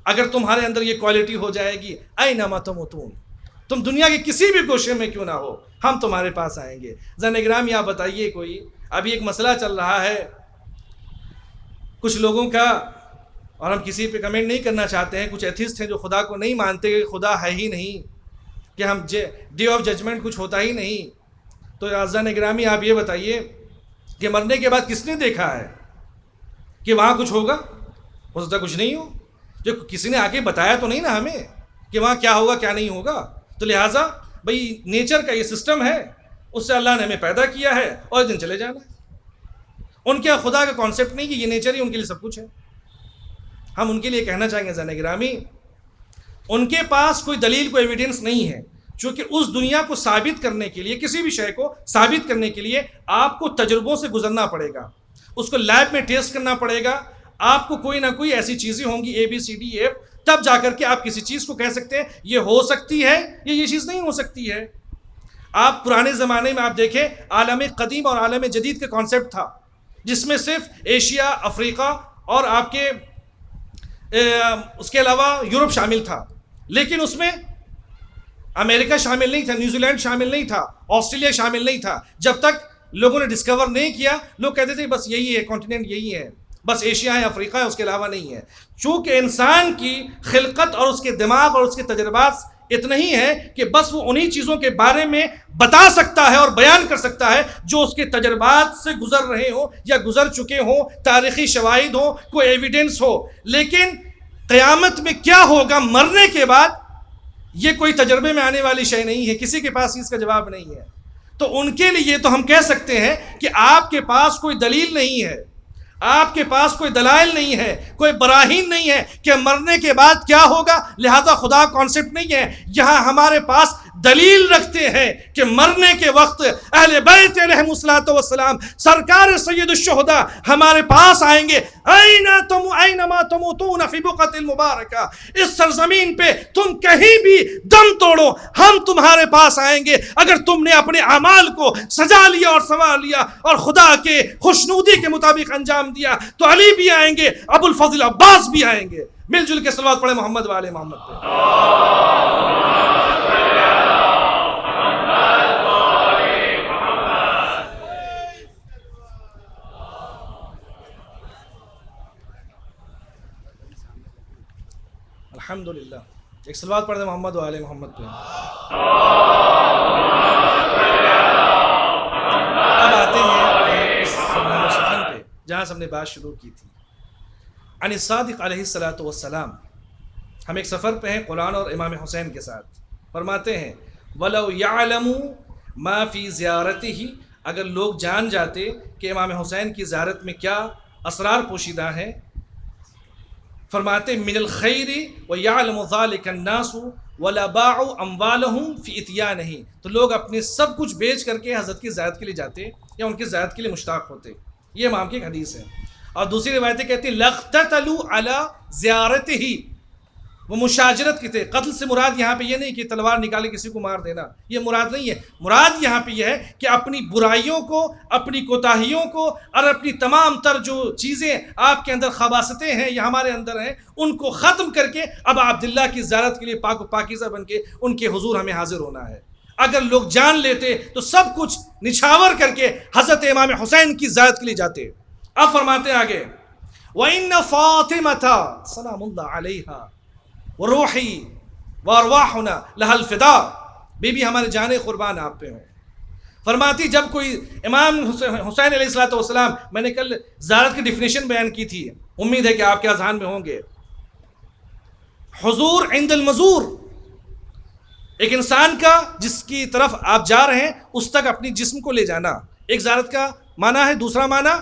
[SPEAKER 1] اگر تمہارے اندر یہ کوالٹی ہو جائے گی، اَيْنَمَا تَمُوتُونَ، تم دنیا کے کسی بھی گوشے میں کیوں نہ ہو، ہم تمہارے پاس آئیں گے. زن اگرامی آپ بتائیے، کوئی ابھی ایک مسئلہ چل رہا ہے کچھ لوگوں کا، اور ہم کسی پہ کمنٹ نہیں کرنا چاہتے ہیں، کچھ ایتھسٹ ہیں جو خدا کو نہیں مانتے، خدا ہے ہی نہیں، کہ ہم ڈے آف ججمنٹ کچھ ہوتا ہی نہیں. تو عزیزان گرامی آپ یہ بتائیے کہ مرنے کے بعد کس نے دیکھا ہے کہ وہاں کچھ ہوگا؟ ہو سکتا کچھ نہیں ہو، جو کسی نے آ کے بتایا تو نہیں نا ہمیں کہ وہاں کیا ہوگا کیا نہیں ہوگا. تو لہٰذا بھئی نیچر کا یہ سسٹم ہے، اس سے اللہ نے ہمیں پیدا کیا ہے اور ایک دن چلے جانا ہے. ان کے خدا کا کانسیپٹ نہیں کہ یہ نیچر ہی ان کے لیے سب کچھ ہے. ہم ان کے لیے کہنا چاہیں گے زن گرامی، ان کے پاس کوئی دلیل، کوئی ایویڈنس نہیں ہے، چونکہ اس دنیا کو ثابت کرنے کے لیے، کسی بھی شے کو ثابت کرنے کے لیے آپ کو تجربوں سے گزرنا پڑے گا، اس کو لیب میں ٹیسٹ کرنا پڑے گا. آپ کو کوئی نہ کوئی ایسی چیزیں ہوں گی ABCD، تب جا کر کے آپ کسی چیز کو کہہ سکتے ہیں یہ ہو سکتی ہے یا یہ چیز نہیں ہو سکتی ہے. آپ پرانے زمانے میں آپ دیکھیں، عالم قدیم اور عالم جدید کا کانسیپٹ تھا، جس میں صرف ایشیا، افریقہ اور آپ کے اس کے علاوہ یورپ شامل تھا، لیکن اس میں امریکہ شامل نہیں تھا، نیوزی لینڈ شامل نہیں تھا، آسٹریلیا شامل نہیں تھا. جب تک لوگوں نے ڈسکور نہیں کیا، لوگ کہتے تھے بس یہی ہے کانٹیننٹ، یہی ہے، بس ایشیا ہے، افریقہ ہے، اس کے علاوہ نہیں ہے. چونکہ انسان کی خلقت اور اس کے دماغ اور اس کے تجربات اتنا ہی ہے کہ بس وہ انہی چیزوں کے بارے میں بتا سکتا ہے اور بیان کر سکتا ہے جو اس کے تجربات سے گزر رہے ہوں یا گزر چکے ہوں، تاریخی شواہد ہوں، کوئی ایویڈنس ہو. لیکن قیامت میں کیا ہوگا مرنے کے بعد، یہ کوئی تجربے میں آنے والی شے نہیں ہے، کسی کے پاس اس کا جواب نہیں ہے. تو ان کے لیے تو ہم کہہ سکتے ہیں کہ آپ کے پاس کوئی دلیل نہیں ہے، آپ کے پاس کوئی دلائل نہیں ہے، کوئی براہین نہیں ہے کہ مرنے کے بعد کیا ہوگا، لہذا خدا کانسیپٹ نہیں ہے. یہاں ہمارے پاس دلیل رکھتے ہیں کہ مرنے کے وقت اہل بیت علیہم الصلوۃ والسلام سرکار سید الشہداء ہمارے پاس آئیں گے. اینما تموتون فی بقعۃ المبارکہ، اس سرزمین پہ تم کہیں بھی دم توڑو ہم تمہارے پاس آئیں گے. اگر تم نے اپنے اعمال کو سجا لیا اور سنوار لیا اور خدا کے خوشنودی کے مطابق انجام دیا تو علی بھی آئیں گے، ابو الفضل عباس بھی آئیں گے. مل جل کے صلوات پڑھے محمد والے محمد پہ. الحمدللہ. ایک صلوات پڑھ دیں محمد والے محمد پہ. اب آتے ہیں اس نام سخن پہ جہاں سے ہم نے بات شروع کی تھی. عن الصادق علیہ الصلوۃ والسلام. ہم ایک سفر پہ ہیں قرآن اور امام حسین کے ساتھ. فرماتے ہیں وَلَوْ يَعْلَمُوا مَا فِي زِيَارَتِهِ، اگر لوگ جان جاتے کہ امام حسین کی زیارت میں کیا اسرار پوشیدہ ہیں. فرماتے من الخیر وَيَعْلَمُ ذَلِكَ النَّاسُ وَلَبَاعُوا أَمْوَالَهُمْ فِي إِتْيَانِهِ، تو لوگ اپنے سب کچھ بیچ کر کے حضرت کی زیارت کے لیے جاتے یا ان کی زیارت کے لیے مشتاق ہوتے. یہ امام کی ایک حدیث ہے. اور دوسری روایتیں کہتی ہیں لَاقْتَتَلُوا عَلَى زِيَارَتِهِ، وہ مشاجرت کی تھے. قتل سے مراد یہاں پہ یہ نہیں کہ تلوار نکالے کسی کو مار دینا، یہ مراد نہیں ہے. مراد یہاں پہ یہ ہے کہ اپنی برائیوں کو، اپنی کوتاہیوں کو اور اپنی تمام تر جو چیزیں آپ کے اندر خباثتیں ہیں یا ہمارے اندر ہیں ان کو ختم کر کے اب عبداللہ کی زیارت کے لیے پاک و پاکیزہ بن کے ان کے حضور ہمیں حاضر ہونا ہے. اگر لوگ جان لیتے تو سب کچھ نچھاور کر کے حضرت امام حسین کی زیارت کے لیے جاتے. اب فرماتے آگے وَإِنَّ فَاطِمَةَ سلام اللہ علیہا وروحی وارواحنا لہا الفداء، بی بی ہمارے جانے قربان آپ پہ ہوں. فرماتی جب کوئی امام حسین علیہ الصلوۃ والسلام، میں نے کل زیارت کی ڈیفینیشن بیان کی تھی، امید ہے کہ آپ کے اذہان میں ہوں گے. حضور عند المزور، ایک انسان کا جس کی طرف آپ جا رہے ہیں اس تک اپنی جسم کو لے جانا، ایک زیارت کا معنی ہے. دوسرا معنی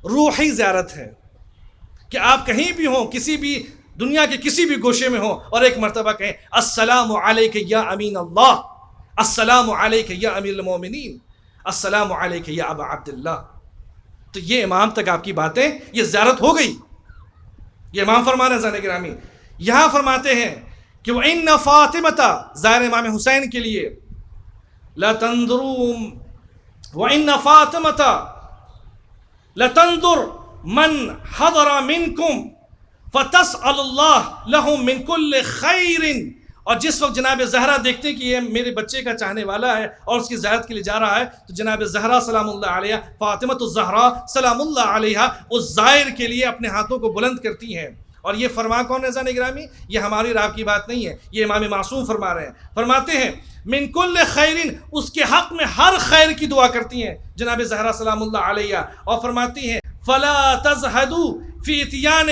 [SPEAKER 1] روحی زیارت ہے کہ آپ کہیں بھی ہوں، کسی بھی دنیا کے کسی بھی گوشے میں ہوں اور ایک مرتبہ کہیں السلام علیک یا امین اللہ، السلام علیک یا امیر المومنین، السلام علیک یا ابا عبداللہ. تو یہ امام تک آپ کی باتیں، یہ زیارت ہو گئی. یہ امام فرما رہے ہیں زانے گرامی. یہاں فرماتے ہیں کہ وَإِنَّ فَاطِمَةَ، ظاہر امام حسین کے لیے لَتَنْظُرُ وَإِنَّ فَاطِمَةَ لَتَنْظُرْ مَنْ حَضَرَ مِنْكُمْ فَتَسْأَلُ اللَّهُ لَهُمْ مِنْ كُلِّ خَيْرٍ. اور جس وقت جناب زہرا دیکھتے ہیں کہ یہ میرے بچے کا چاہنے والا ہے اور اس کی زیارت کے لیے جا رہا ہے، تو جناب زہرا سلام اللہ علیہ، فاطمۃ الزہرا سلام اللہ علیہ، اس زائر کے لیے اپنے ہاتھوں کو بلند کرتی ہیں. اور یہ فرما کون ہے زانے گرامی؟ یہ ہماری اور آپ کی بات نہیں ہے، یہ امام معصوم فرما رہے ہیں. فرماتے ہیں من کل خیرین، اس کے حق میں ہر خیر کی دعا کرتی ہیں جناب زہرا سلام اللہ علیہ. اور فرماتی ہیں فلا تزہدوا فی اتیانہ،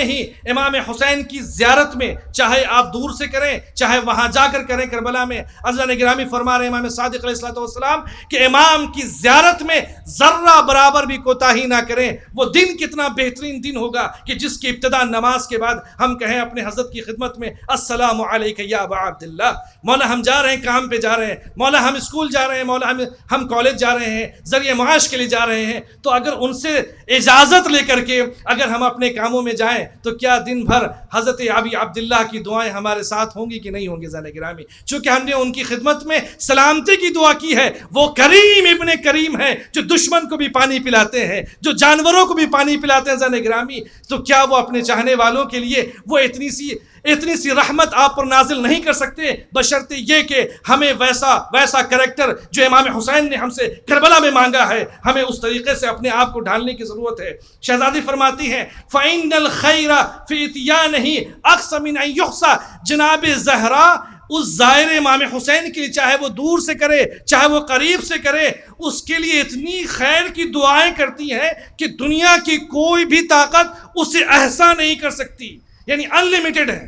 [SPEAKER 1] امام حسین کی زیارت میں چاہے آپ دور سے کریں چاہے وہاں جا کر کریں کربلا میں. عزیزان گرامی فرما رہے ہیں امام صادق علیہ الصلوۃ والسلام کہ امام کی زیارت میں ذرہ برابر بھی کوتاہی نہ کریں. وہ دن کتنا بہترین دن ہوگا کہ جس کی ابتدا نماز کے بعد ہم کہیں اپنے حضرت کی خدمت میں السلام علیک یا ابا عبداللہ. مولا ہم جا رہے ہیں، کام پہ جا رہے ہیں، مولا ہم اسکول جا رہے ہیں، مولا ہم کالج جا رہے ہیں، ذریعہ معاش کے لیے جا رہے ہیں. تو اگر ان سے اجازت لے کر کے اگر ہم اپنے کاموں میں جائیں تو کیا دن بھر حضرت ابی عبداللہ کی دعائیں ہمارے ساتھ ہوں گی کہ نہیں ہوں گی زانے گرامی؟ چونکہ ہم نے ان کی خدمت میں سلامتی کی دعا کی ہے. وہ کریم ابن کریم ہے جو دشمن کو بھی پانی پلاتے ہیں، جو جانوروں کو بھی پانی پلاتے ہیں زانے گرامی. تو کیا وہ اپنے چاہنے والوں کے لیے وہ اتنی سی رحمت آپ پر نازل نہیں کر سکتے؟ بشرطے یہ کہ ہمیں ویسا کریکٹر جو امام حسین نے ہم سے کربلا میں مانگا ہے، ہمیں اس طریقے سے اپنے آپ کو ڈھالنے کی ضرورت ہے. شہزادی فرماتی ہیں فَإِنَّ الْخَيْرَ فِي إِتْيَانِهِ أَقْصَ مِنْ أَنْ يُحْصَى. جناب زہرا اس ظاہر امام حسین کے لیے چاہے وہ دور سے کرے چاہے وہ قریب سے کرے، اس کے لیے اتنی خیر کی دعائیں کرتی ہیں کہ دنیا کی کوئی بھی طاقت اسے احسا نہیں کر سکتی. یعنی ان لمیٹڈ ہے.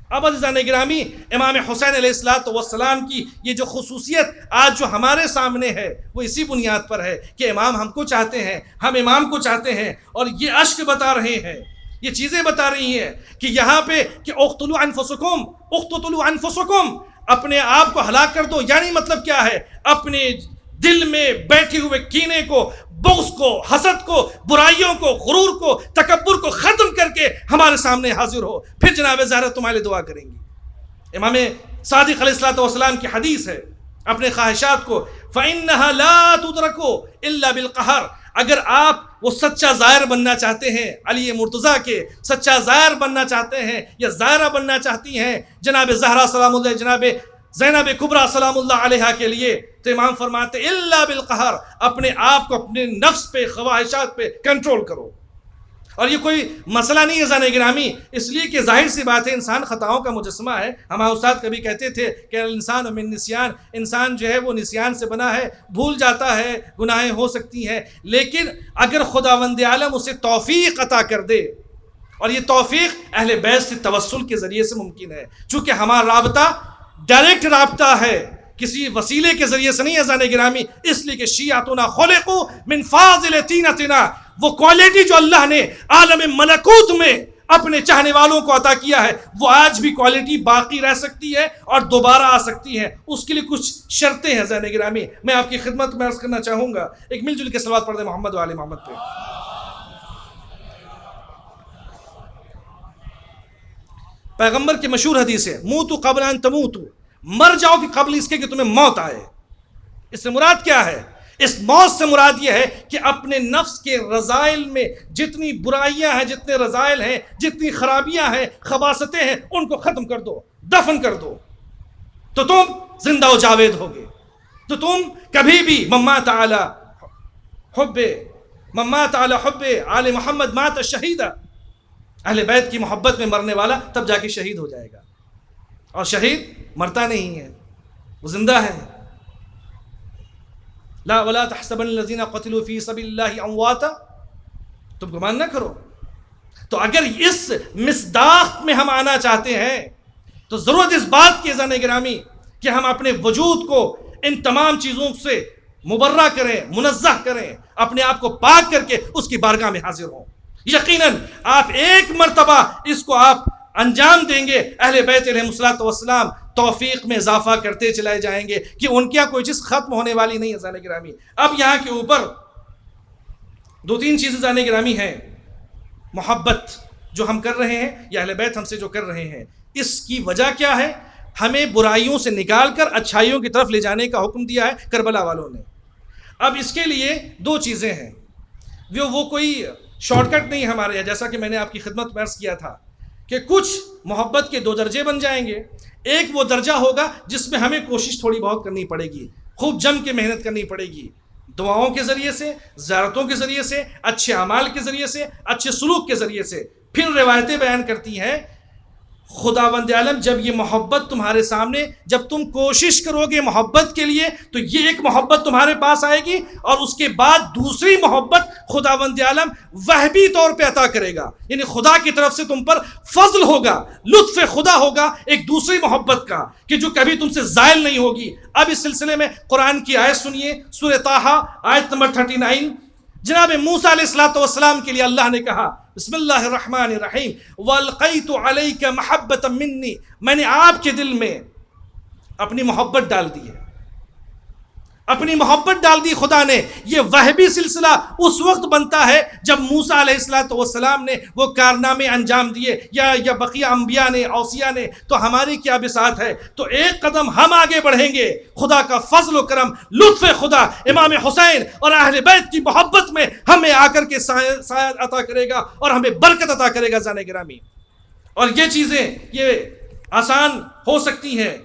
[SPEAKER 1] اب عزیزان گرامی، امام حسین علیہ السلام کی یہ جو خصوصیت آج جو ہمارے سامنے ہے وہ اسی بنیاد پر ہے کہ امام ہم کو چاہتے ہیں، ہم امام کو چاہتے ہیں، اور یہ اشک بتا رہے ہیں، یہ چیزیں بتا رہی ہیں کہ یہاں پہ کہ اقتلوا انفسکم، اپنے آپ کو ہلاک کر دو، یعنی مطلب کیا ہے؟ اپنے دل میں بیٹھے ہوئے کینے کو، بغض کو، حسد کو، برائیوں کو، غرور کو، تکبر کو ختم کر کے ہمارے سامنے حاضر ہو، پھر جناب زہرا تمہارے لیے دعا کریں گی۔ امام صادق علیہ السلام کی حدیث ہے، اپنے خواہشات کو فَإِنَّهَا لَا تُدْرَكُ إِلَّا بِالْقَهْرِ، اگر آپ وہ سچا زائر بننا چاہتے ہیں، علی مرتضیٰ کے سچا زائر بننا چاہتے ہیں یا زائرہ بننا چاہتی ہیں جناب زہرا سلام اللہ، جناب زینب کبریٰ سلام اللہ علیہا کے لیے، تو امام فرماتے الا بالقہر، اپنے آپ کو اپنے نفس پہ، خواہشات پہ کنٹرول کرو۔ اور یہ کوئی مسئلہ نہیں ہے زان گرامی، اس لیے کہ ظاہر سی بات ہے انسان خطاؤں کا مجسمہ ہے۔ ہمارے استاد کبھی کہتے تھے کہ الانسان من نسیان، انسان جو ہے وہ نسیان سے بنا ہے، بھول جاتا ہے، گناہیں ہو سکتی ہیں، لیکن اگر خداوند عالم اسے توفیق عطا کر دے، اور یہ توفیق اہل بیت سے توسل کے ذریعے سے ممکن ہے، چونکہ ہمارا رابطہ ڈائریکٹ رابطہ ہے، کسی وسیلے کے ذریعے سے نہیں ہے زان گرامی، اس لیے کہ شیعتنا خلقوا من فاضل طینتنا، وہ کوالٹی جو اللہ نے عالم ملکوت میں اپنے چاہنے والوں کو عطا کیا ہے، وہ آج بھی کوالٹی باقی رہ سکتی ہے اور دوبارہ آ سکتی ہے۔ اس کے لیے کچھ شرطیں ہیں زان گرامی، میں آپ کی خدمت میں عرض کرنا چاہوں گا۔ ایک مل جل کے صلوات پڑھ دیں محمد و آل محمد پہ۔ پیغمبر کی مشہور حدیث ہے موتو قبل ان تموتو، مر جاؤ کہ قبل اس کے کہ تمہیں موت آئے۔ اس سے مراد کیا ہے؟ اس موت سے مراد یہ ہے کہ اپنے نفس کے رذائل میں جتنی برائیاں ہیں، جتنے رذائل ہیں، جتنی خرابیاں ہیں، خباثتیں ہیں، ان کو ختم کر دو، دفن کر دو، تو تم زندہ و جاوید ہوگے، تو تم کبھی بھی ممات علی حب آل محمد مات شہیدہ، اہل بیت کی محبت میں مرنے والا تب جا کے شہید ہو جائے گا، اور شہید مرتا نہیں ہے، وہ زندہ ہے۔ لا ولا تحسبن الذين قتلوا في سبيل الله امواتا، تم گمان نہ کرو۔ تو اگر اس مصداق میں ہم آنا چاہتے ہیں تو ضرورت اس بات کی زان گرامی کہ ہم اپنے وجود کو ان تمام چیزوں سے مبرہ کریں، منزہ کریں، اپنے آپ کو پاک کر کے اس کی بارگاہ میں حاضر ہوں۔ یقیناً آپ ایک مرتبہ اس کو آپ انجام دیں گے، اہل بیت علیہ السلام توفیق میں اضافہ کرتے چلائے جائیں گے کہ ان کی کوئی چیز ختم ہونے والی نہیں ہے زان گرامی۔ اب یہاں کے اوپر دو تین چیزیں زان گرامی ہیں۔ محبت جو ہم کر رہے ہیں یا اہل بیت ہم سے جو کر رہے ہیں، اس کی وجہ کیا ہے؟ ہمیں برائیوں سے نکال کر اچھائیوں کی طرف لے جانے کا حکم دیا ہے کربلا والوں نے۔ اب اس کے لیے دو چیزیں ہیں، وہ کوئی شارٹ کٹ نہیں ہمارے یہاں، جیسا کہ میں نے آپ کی خدمت میں عرض کیا تھا کہ کچھ محبت کے دو درجے بن جائیں گے۔ ایک وہ درجہ ہوگا جس میں ہمیں کوشش تھوڑی بہت کرنی پڑے گی، خوب جم کے محنت کرنی پڑے گی، دعاؤں کے ذریعے سے، زیارتوں کے ذریعے سے، اچھے اعمال کے ذریعے سے، اچھے سلوک کے ذریعے سے۔ پھر روایتیں بیان کرتی ہیں خداوند عالم جب یہ محبت تمہارے سامنے، جب تم کوشش کرو گے محبت کے لیے تو یہ ایک محبت تمہارے پاس آئے گی، اور اس کے بعد دوسری محبت خداوند عالم وہبی طور پہ عطا کرے گا، یعنی خدا کی طرف سے تم پر فضل ہوگا، لطف خدا ہوگا ایک دوسری محبت کا کہ جو کبھی تم سے زائل نہیں ہوگی۔ اب اس سلسلے میں قرآن کی آیت سنیے، سورہ طٰہٰ آیت نمبر 39۔ جناب موسیٰ علیہ السلام کے لیے اللہ نے کہا بسم اللہ الرحمن الرحیم وَأَلْقَيْتُ عَلَيْكَ مَحَبَّةً مِّنِّي، میں نے آپ کے دل میں اپنی محبت ڈال دی ہے، اپنی محبت ڈال دی خدا نے۔ یہ وہبی سلسلہ اس وقت بنتا ہے جب موسیٰ علیہ السلام نے وہ کارنامے انجام دیے یا بقیہ انبیاء نے، اوصیاء نے، تو ہماری کیا بساط ہے؟ تو ایک قدم ہم آگے بڑھیں گے، خدا کا فضل و کرم، لطف خدا امام حسین اور اہل بیت کی محبت میں ہمیں آ کر کے سایہ عطا کرے گا اور ہمیں برکت عطا کرے گا زان گرامی۔ اور یہ چیزیں یہ آسان ہو سکتی ہیں،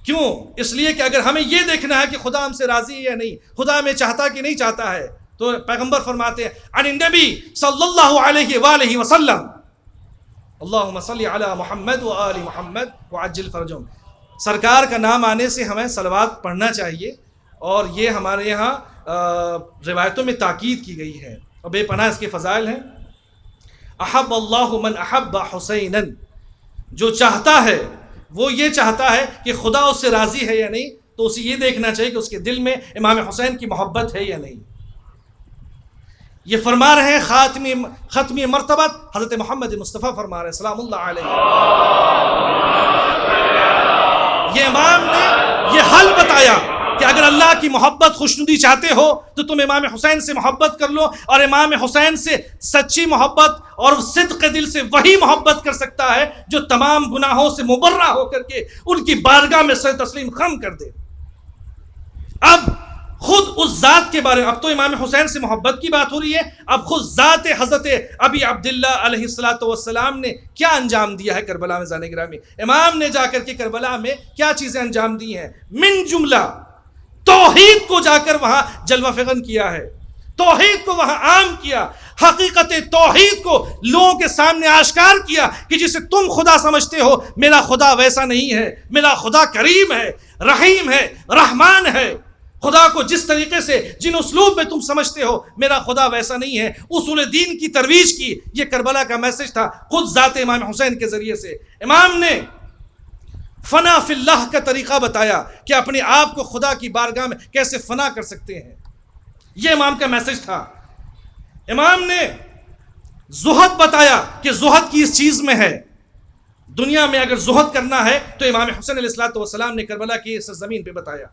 [SPEAKER 1] کیوں؟ اس لیے کہ اگر ہمیں یہ دیکھنا ہے کہ خدا ہم سے راضی ہے یا نہیں، خدا ہمیں چاہتا کہ نہیں چاہتا ہے، تو پیغمبر فرماتے ہیں عن النبی صلی اللہ علیہ وآلہ وسلم اللہم صلی علی محمد و آل محمد وعجل فرجہم، سرکار کا نام آنے سے ہمیں صلوات پڑھنا چاہیے، اور یہ ہمارے یہاں روایتوں میں تاکید کی گئی ہے اور بے پناہ اس کے فضائل ہیں۔ احب اللہ من احب حسینا، جو چاہتا ہے وہ یہ چاہتا ہے کہ خدا اس سے راضی ہے یا نہیں، تو اسے یہ دیکھنا چاہیے کہ اس کے دل میں امام حسین کی محبت ہے یا نہیں۔ یہ فرما رہے ہیں ختمی مرتبت حضرت محمد مصطفیٰ فرما رہے ہیں سلام اللہ علیہ۔ یہ امام نے یہ حل بتایا کہ اگر اللہ کی محبت خوشنودی چاہتے ہو تو تم امام حسین سے محبت کر لو، اور امام حسین سے سچی محبت اور صدق دل سے وہی محبت کر سکتا ہے جو تمام گناہوں سے مبرہ ہو کر کے ان کی بارگاہ میں سر تسلیم خم کر دے۔ اب خود اس ذات کے بارے میں، اب تو امام حسین سے محبت کی بات ہو رہی ہے، اب خود ذات حضرت ابی عبداللہ علیہ السلام نے کیا انجام دیا ہے کربلا میں زان گرامی۔ امام نے جا کر کے کربلا میں کیا چیزیں انجام دی ہیں، من جملہ توحید کو جا کر وہاں جلوہ فغن کیا ہے، توحید کو وہاں عام کیا، حقیقت توحید کو لوگوں کے سامنے آشکار کیا کہ جسے تم خدا سمجھتے ہو میرا خدا ویسا نہیں ہے، میرا خدا کریم ہے، رحیم ہے، رحمان ہے۔ خدا کو جس طریقے سے جن اسلوب میں تم سمجھتے ہو میرا خدا ویسا نہیں ہے۔ اصول دین کی ترویج کی، یہ کربلا کا میسج تھا خود ذات امام حسین کے ذریعے سے۔ امام نے فنا فی اللہ کا طریقہ بتایا کہ اپنے آپ کو خدا کی بارگاہ میں کیسے فنا کر سکتے ہیں، یہ امام کا میسج تھا۔ امام نے زہد بتایا کہ زہد کی اس چیز میں ہے، دنیا میں اگر زہد کرنا ہے تو امام حسین علیہ السلام نے کربلا کی سرزمین پہ بتایا۔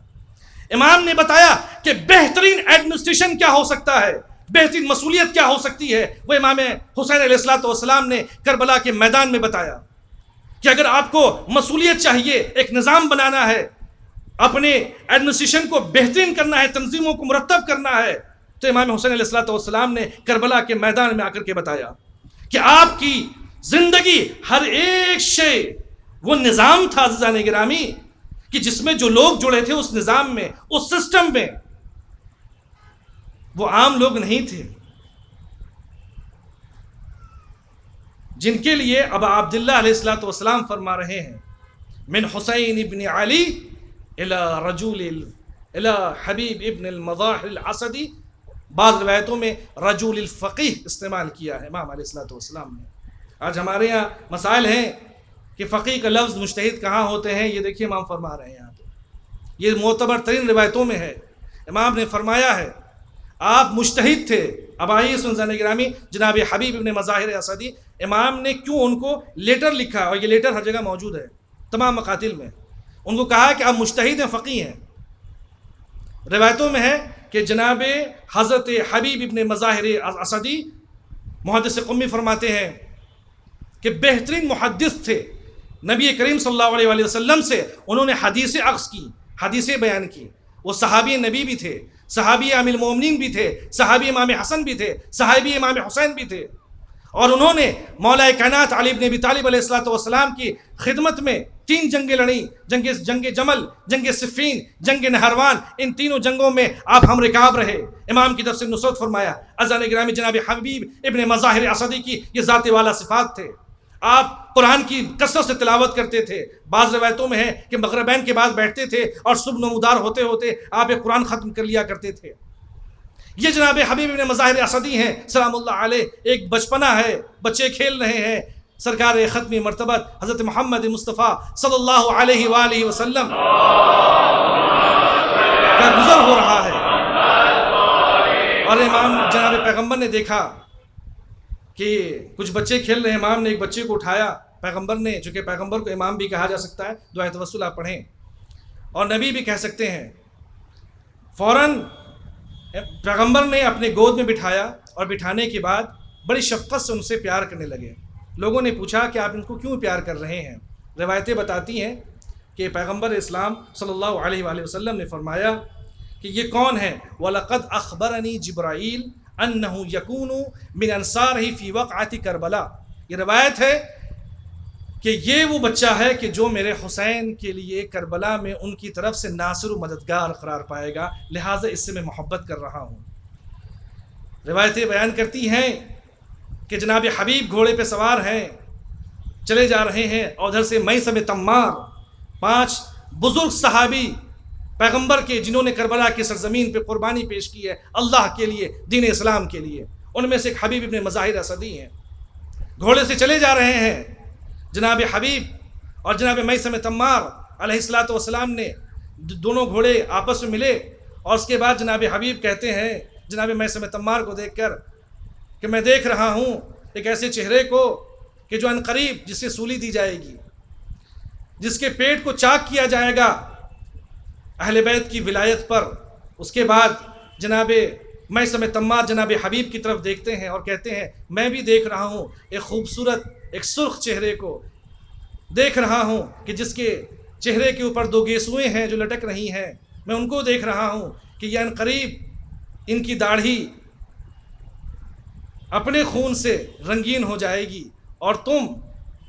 [SPEAKER 1] امام نے بتایا کہ بہترین ایڈمنسٹریشن کیا ہو سکتا ہے، بہترین مسئولیت کیا ہو سکتی ہے، وہ امام حسین علیہ السلام نے کربلا کے میدان میں بتایا کہ اگر آپ کو مسئولیت چاہیے، ایک نظام بنانا ہے، اپنے ایڈمنسٹریشن کو بہترین کرنا ہے، تنظیموں کو مرتب کرنا ہے، تو امام حسین علیہ السلام نے کربلا کے میدان میں آ کر کے بتایا کہ آپ کی زندگی ہر ایک شے وہ نظام تھا عزیزان گرامی، کہ جس میں جو لوگ جڑے تھے اس نظام میں، اس سسٹم میں، وہ عام لوگ نہیں تھے، جن کے لیے ابا عبداللہ علیہ السلام فرما رہے ہیں من حسین ابن علی الى حبیب ابن المظاہر الاسدی، بعض روایتوں میں رجل الفقیہ استعمال کیا ہے امام علیہ السلام نے۔ آج ہمارے یہاں مسائل ہیں کہ فقیہ کا لفظ مجتہد کہاں ہوتے ہیں، یہ دیکھیے امام فرما رہے ہیں یہاں پہ، یہ معتبر ترین روایتوں میں ہے۔ امام نے فرمایا ہے آپ مجتہد تھے۔ اب آئیے سنزان گرامی، جناب حبیب ابن مظاہر اسدی، امام نے کیوں ان کو لیٹر لکھا، اور یہ لیٹر ہر جگہ موجود ہے تمام مقاتل میں، ان کو کہا کہ آپ مجتہد ہیں، فقیہ ہیں۔ روایتوں میں ہے کہ جناب حضرت حبیب ابن مظاہر اسدی محدث قمی فرماتے ہیں کہ بہترین محدث تھے، نبی کریم صلی اللہ علیہ وسلم سے انہوں نے حدیثیں اخذ کی، حدیثیں بیان کی، وہ صحابی نبی بھی تھے، صحابی امیر المومنین بھی تھے، صحابی امام حسن بھی تھے، صحابی امام حسین بھی تھے، اور انہوں نے مولا کائنات علی بن ابی طالب علیہ السلام کی خدمت میں 3 جنگیں لڑیں، جنگ جمل، جنگ صفین، جنگ نہروان، ان تینوں جنگوں میں آپ ہم رکاب رہے، امام کی طرف سے نصرت فرمایا۔ عزیزان گرامی، جناب حبیب ابن مظاہر اسدی کی یہ ذات والا صفات تھے۔ آپ قرآن کی کثرت سے تلاوت کرتے تھے، بعض روایتوں میں ہے کہ مغربین کے بعد بیٹھتے تھے اور صبح نمودار ہوتے ہوتے آپ ایک قرآن ختم کر لیا کرتے تھے۔ یہ جناب حبیب ابن مظاہر اسدی ہیں سلام اللہ علیہ، ایک بچپنا ہے، بچے کھیل رہے ہیں، سرکار ختمی مرتبت حضرت محمد مصطفیٰ صلی اللہ علیہ وآلہ وسلم کا گزر ہو رہا ہے، اور امام جناب پیغمبر نے دیکھا کہ کچھ بچے کھیل رہے ہیں، امام نے ایک بچے کو اٹھایا، پیغمبر نے، چونکہ پیغمبر کو امام بھی کہا جا سکتا ہے، دعائے توسل آپ پڑھیں، اور نبی بھی کہہ سکتے ہیں، فوراً پیغمبر نے اپنے گود میں بٹھایا، اور بٹھانے کے بعد بڑی شفقت سے ان سے پیار کرنے لگے۔ لوگوں نے پوچھا کہ آپ ان کو کیوں پیار کر رہے ہیں؟ روایتیں بتاتی ہیں کہ پیغمبر اسلام صلی اللہ علیہ وآلہ وسلم نے فرمایا کہ یہ کون ہے؟ وَلَقَدْ أَخْبَرَنِي جِبْرَائِيل أَنَّهُ يَكُونُ مِنْ أَنصَارِهِ فِي وَقْعَةِ کربلا۔ یہ روایت ہے کہ یہ وہ بچہ ہے کہ جو میرے حسین کے لیے کربلا میں ان کی طرف سے ناصر و مددگار قرار پائے گا، لہٰذا اس سے میں محبت کر رہا ہوں۔ روایتیں بیان کرتی ہیں کہ جناب حبیب گھوڑے پہ سوار ہیں، چلے جا رہے ہیں، اور ادھر سے میثم تمار، 5 بزرگ صحابی پیغمبر کے جنہوں نے کربلا کی سرزمین پہ قربانی پیش کی ہے اللہ کے لیے، دین اسلام کے لیے، ان میں سے ایک حبیب ابن مظاہر اسدی ہیں، گھوڑے سے چلے جا رہے ہیں۔ جناب حبیب اور جناب میثم تمار علیہ الصلوۃ والسلام نے دونوں گھوڑے آپس میں ملے، اور اس کے بعد جناب حبیب کہتے ہیں جناب میثم تمار کو دیکھ کر کہ میں دیکھ رہا ہوں ایک ایسے چہرے کو کہ جو عنقریب جس سے سولی دی جائے گی، جس کے پیٹ کو چاک کیا جائے گا اہل بیت کی ولایت پر۔ اس کے بعد جناب میثم تمار جناب حبیب کی طرف دیکھتے ہیں اور کہتے ہیں میں بھی دیکھ رہا ہوں ایک خوبصورت ایک سرخ چہرے کو دیکھ رہا ہوں کہ جس کے چہرے کے اوپر دو گیسوئیں ہیں جو لٹک رہی ہیں، میں ان کو دیکھ رہا ہوں کہ یہ عنقریب ان کی داڑھی اپنے خون سے رنگین ہو جائے گی، اور تم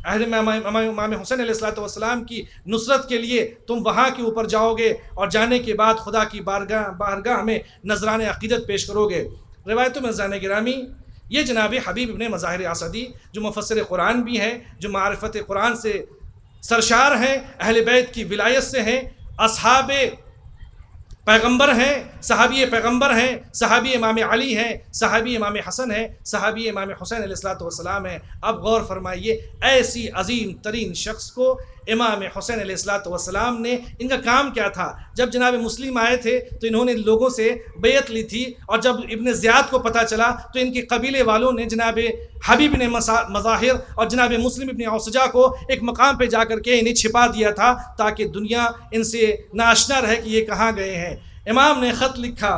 [SPEAKER 1] اہل امام حسین علیہ الصلوۃ والسلام کی نصرت کے لیے تم وہاں کے اوپر جاؤ گے، اور جانے کے بعد خدا کی بارگاہ میں نذران عقیدت پیش کرو گے۔ روایتوں میں عزیزان گرامی یہ جناب حبیب ابن مظاہر اسدی جو مفسر قرآن بھی ہیں، جو معرفت قرآن سے سرشار ہیں، اہل بیت کی ولایت سے ہیں، اصحاب پیغمبر ہیں، صحابی پیغمبر ہیں، صحابی امام علی ہیں، صحابی امام حسن ہیں، صحابی امام حسین علیہ الصلوۃ والسلام ہیں۔ اب غور فرمائیے، ایسی عظیم ترین شخص کو امام حسین علیہ الصلوۃ والسلام نے، ان کا کام کیا تھا؟ جب جناب مسلم آئے تھے تو انہوں نے لوگوں سے بیعت لی تھی، اور جب ابن زیاد کو پتہ چلا تو ان کے قبیلے والوں نے جناب حبیب ابن مظاہر اور جناب مسلم ابن اوسجا کو ایک مقام پہ جا کر کے انہیں چھپا دیا تھا تاکہ دنیا ان سے ناآشنا رہے کہ یہ کہاں گئے ہیں۔ امام نے خط لکھا،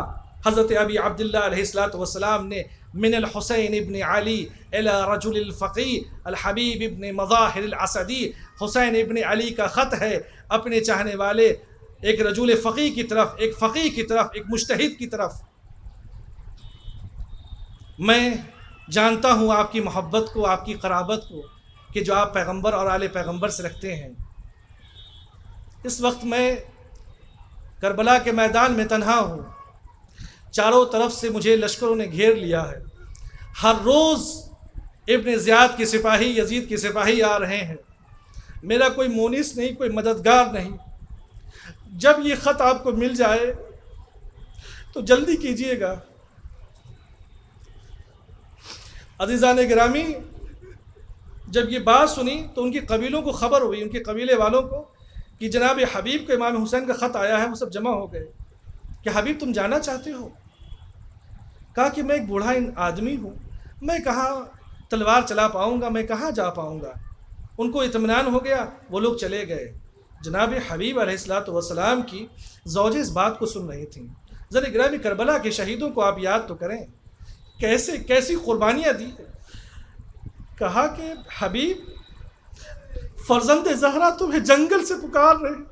[SPEAKER 1] حضرت ابی عبداللہ علیہ الصلوۃ والسلام نے، من الحسین ابن علی الى رجل الفقی الحبیب ابن مظاہر الاسدی، حسین ابن علی کا خط ہے اپنے چاہنے والے ایک رجل فقی کی طرف، ایک فقی کی طرف، ایک مجتہد کی طرف۔ میں جانتا ہوں آپ کی محبت کو، آپ کی قرابت کو، کہ جو آپ پیغمبر اور آل پیغمبر سے رکھتے ہیں۔ اس وقت میں کربلا کے میدان میں تنہا ہوں، چاروں طرف سے مجھے لشکروں نے گھیر لیا ہے، ہر روز ابن زیاد کے سپاہی، یزید کے سپاہی آ رہے ہیں، میرا کوئی مونس نہیں، کوئی مددگار نہیں۔ جب یہ خط آپ کو مل جائے تو جلدی کیجئے گا۔ عزیزان گرامی، جب یہ بات سنی تو ان کی قبیلوں کو خبر ہوئی، ان کے قبیلے والوں کو، کہ جناب حبیب کو امام حسین کا خط آیا ہے۔ وہ سب جمع ہو گئے کہ حبیب تم جانا چاہتے ہو؟ کہا کہ میں ایک بوڑھا آدمی ہوں، میں کہاں تلوار چلا پاؤں گا، میں کہاں جا پاؤں گا۔ ان کو اطمینان ہو گیا، وہ لوگ چلے گئے۔ جناب حبیب علیہ الصلوۃ والسلام کی زوجیں اس بات کو سن رہی تھیں۔ ذرا گرامی کربلا کے شہیدوں کو آپ یاد تو کریں، کیسی قربانیاں دی۔ کہا کہ حبیب، فرزند زہرا تمہیں جنگل سے پکار رہے،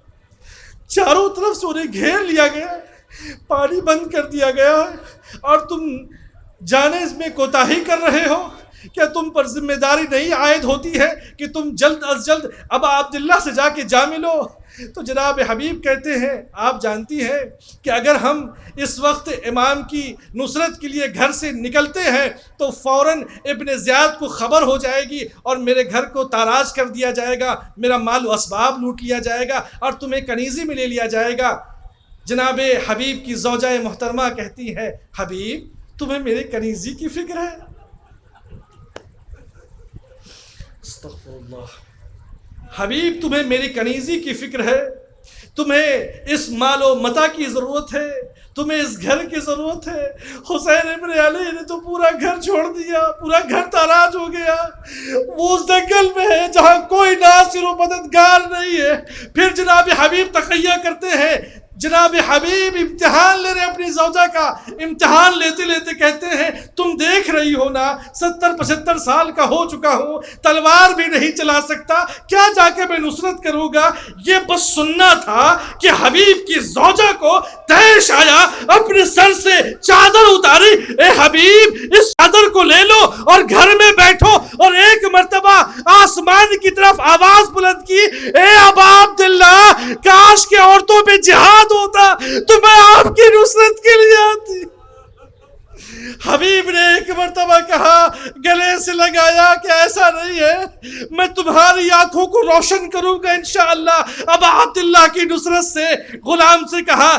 [SPEAKER 1] چاروں طرف سے انہیں گھیر لیا گیا، پانی بند کر دیا گیا ہے، اور تم جانے اس میں کوتاہی کر رہے ہو۔ کیا تم پر ذمہ داری نہیں عائد ہوتی ہے کہ تم جلد از جلد ابا عبداللہ سے جا کے جا ملو؟ تو جناب حبیب کہتے ہیں، آپ جانتی ہیں کہ اگر ہم اس وقت امام کی نصرت کے لیے گھر سے نکلتے ہیں تو فوراً ابن زیاد کو خبر ہو جائے گی اور میرے گھر کو تاراج کر دیا جائے گا، میرا مال و اسباب لوٹ لیا جائے گا اور تمہیں کنیزی میں لے لیا جائے گا۔ جناب حبیب کی زوجہ محترمہ کہتی ہے، حبیب تمہیں میرے کنیزی کی فکر ہے؟ استغفر اللہ۔ حبیب تمہیں میری کنیزی کی فکر ہے، تمہیں اس مال و متاع کی ضرورت ہے، تمہیں اس گھر کی ضرورت ہے۔ حسین ابن علی نے تو پورا گھر چھوڑ دیا، پورا گھر تاراج ہو گیا، وہ اس جنگل میں ہے جہاں کوئی ناصر و مددگار نہیں ہے۔ پھر جناب حبیب تقیہ کرتے ہیں، جناب حبیب امتحان لے رہے اپنی زوجہ کا، امتحان لیتے لیتے کہتے ہیں، تم دیکھ رہی ہو نا 70-75 سال کا ہو چکا ہوں، تلوار بھی نہیں چلا سکتا، کیا جا کے میں نصرت کروں گا؟ یہ بس سننا تھا کہ حبیب کی زوجہ کو طیش آیا، اپنے سر سے چادر اتاری، اے حبیب اس چادر کو لے لو اور گھر میں بیٹھو، اور ایک مرتبہ آسمان کی طرف آواز بلند کی، اے ابا عبداللہ، کاش کے عورتوں پہ جہاد ہوتا تو میں آپ کی نصرت کے لیے آتی۔ حبیب نے ایک مرتبہ کہا، گلے سے لگایا کہ ایسا نہیں ہے، میں تمہاری آنکھوں کو روشن کروں گا انشاءاللہ۔ ابا عبداللہ کی نصرت سے غلام سے کہا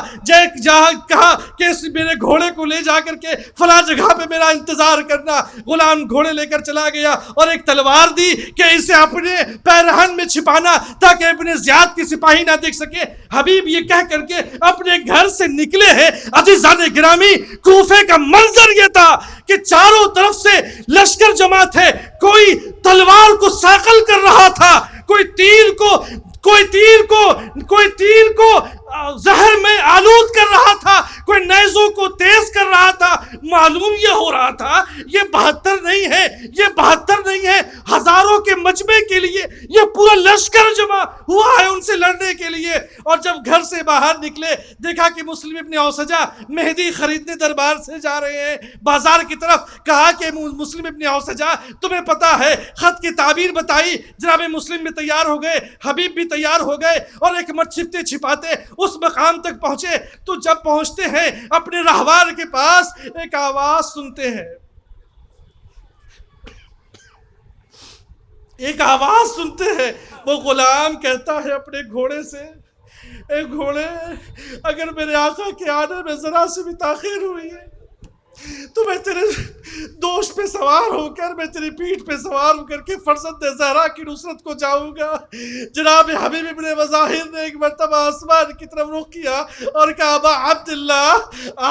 [SPEAKER 1] کہا کہ اس میرے گھوڑے کو لے جا کر کے فلاں جگہ پہ میرا انتظار کرنا۔ غلام گھوڑے لے کر چلا گیا اور ایک تلوار دی کہ اسے اپنے پیرہن میں چھپانا تاکہ ابن زیاد کی سپاہی نہ دیکھ سکے۔ حبیب یہ کہہ کر کے اپنے گھر سے نکلے ہیں۔ عزیزان گرامی، کوفے کا منظر یہ تھا کہ چاروں طرف سے لشکر جمع تھے، کوئی تلوار کو ساقل کر رہا تھا، کوئی تیر کو زہر میں آلود کر رہا تھا، کوئی نیزوں کو تیز کر رہا تھا۔ معلوم یہ ہو رہا تھا یہ 72 نہیں ہے، ہزاروں کے مجمع کے لیے یہ پورا لشکر جمع ہوا ہے ان سے لڑنے کے لیے۔ اور جب گھر سے باہر نکلے، دیکھا کہ مسلم ابن اوسجہ مہدی خریدنے دربار سے جا رہے ہیں بازار کی طرف۔ کہا کہ مسلم ابن اوسجہ تمہیں پتا ہے، خط کی تعبیر بتائی، جناب مسلم بھی تیار ہو گئے، حبیب بھی تیار ہو گئے، اور ایک مرد چھپتے چھپاتے اس مقام تک پہنچے۔ تو جب پہنچتے ہیں اپنے راہوار کے پاس، ایک آواز سنتے ہیں، وہ غلام کہتا ہے اپنے گھوڑے سے، اے گھوڑے، اگر میرے آقا کے آنے میں ذرا سے بھی تاخیر ہوئی ہے تو میں تیرے دوش پہ سوار ہو کر، میں تیری پیٹھ پہ سوار ہو کر کے فرزند زہرا کی نصرت کو جاؤں گا۔ جناب حبیب ابن مظاہر نے ایک مرتبہ آسمان کی طرف رخ کیا اور کہا، ابا عبداللہ،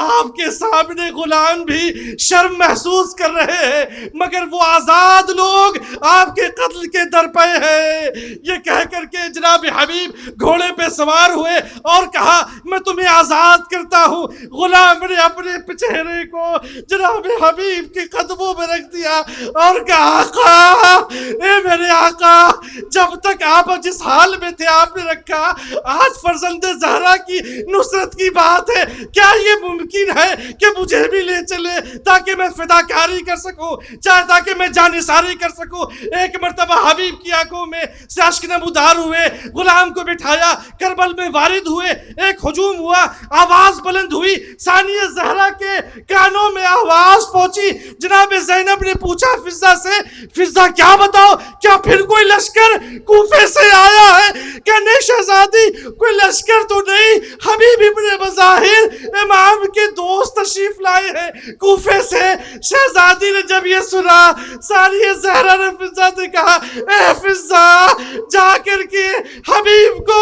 [SPEAKER 1] آپ کے سامنے غلام بھی شرم محسوس کر رہے ہیں، مگر وہ آزاد لوگ آپ کے قتل کے درپے ہیں۔ یہ کہہ کر کے جناب حبیب گھوڑے پہ سوار ہوئے اور کہا، میں تمہیں آزاد کرتا ہوں۔ غلام نے اپنے چہرے کو جناب حبیب کے قدموں میں رکھ دیا اور کہا، آقا، اے میرے آقا، جب تک آپ جس حال میں تھے آپ نے رکھا، آج فرزند زہرا کی نصرت کی بات ہے، کیا یہ ممکن ہے کہ مجھے بھی لے چلے تاکہ میں فداکاری کر سکوں، چاہے تاکہ میں جانثاری کر سکوں۔ ایک مرتبہ حبیب کی آنکھوں میں سے اشک نمودار ہوئے، غلام کو بٹھایا، کربل میں وارد ہوئے، ایک ہجوم ہوا، آواز بلند ہوئی، ثانیہ زہرا کے کانوں میں آواز پہنچی۔ جناب زینب نے پوچھا فضہ سے، فضہ کیا بتاؤ، کیا پھر کوئی لشکر کوفے سے آیا ہے؟ کہ نہیں شہزادی، کوئی لشکر تو نہیں، حبیب ابن مظاہر امام کے دوست تشریف لائے ہیں کوفے سے۔ شہزادی نے جب یہ سنا، ثانیہ زہرا نے فضہ سے کہا، اے فضہ، جا کر کے حبیب کو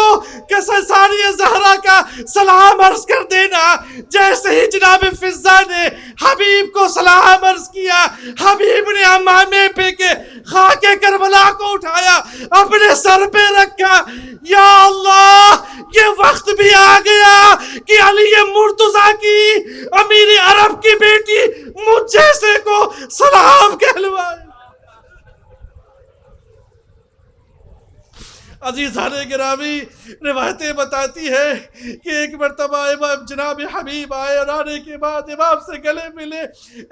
[SPEAKER 1] ثانیہ زہرا کا سلام عرض کر دینا۔ جیسے ہی جناب فضہ نے حبیب کو سلام عرض کیا، حبیب نے امامے پہ کے خاک کربلا کو اٹھایا، اپنے سر پہ رکھا۔ یا اللہ، یہ وقت بھی آ گیا کہ علی مرتضیٰ کی، امیر عرب کی بیٹی مجھ جیسے کو سلام کہلوائے۔ عزیزان گرامی، روایتیں بتاتی ہے کہ ایک مرتبہ امام جناب حبیب آئے اور آنے کے بعد امام سے گلے ملے،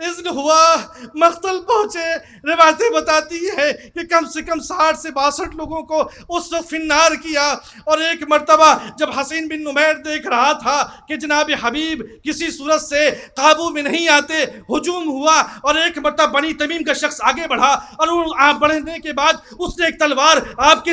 [SPEAKER 1] اذن ہوا، مقتل پہنچے۔ روایتیں بتاتی ہے کہ کم سے کم 60 سے 62 لوگوں کو اس وقت فنار کیا۔ اور ایک مرتبہ جب حسین بن نمیر دیکھ رہا تھا کہ جناب حبیب کسی صورت سے قابو میں نہیں آتے، ہجوم ہوا اور ایک مرتبہ بنی تمیم کا شخص آگے بڑھا اور بڑھنے کے بعد اس نے ایک تلوار آپ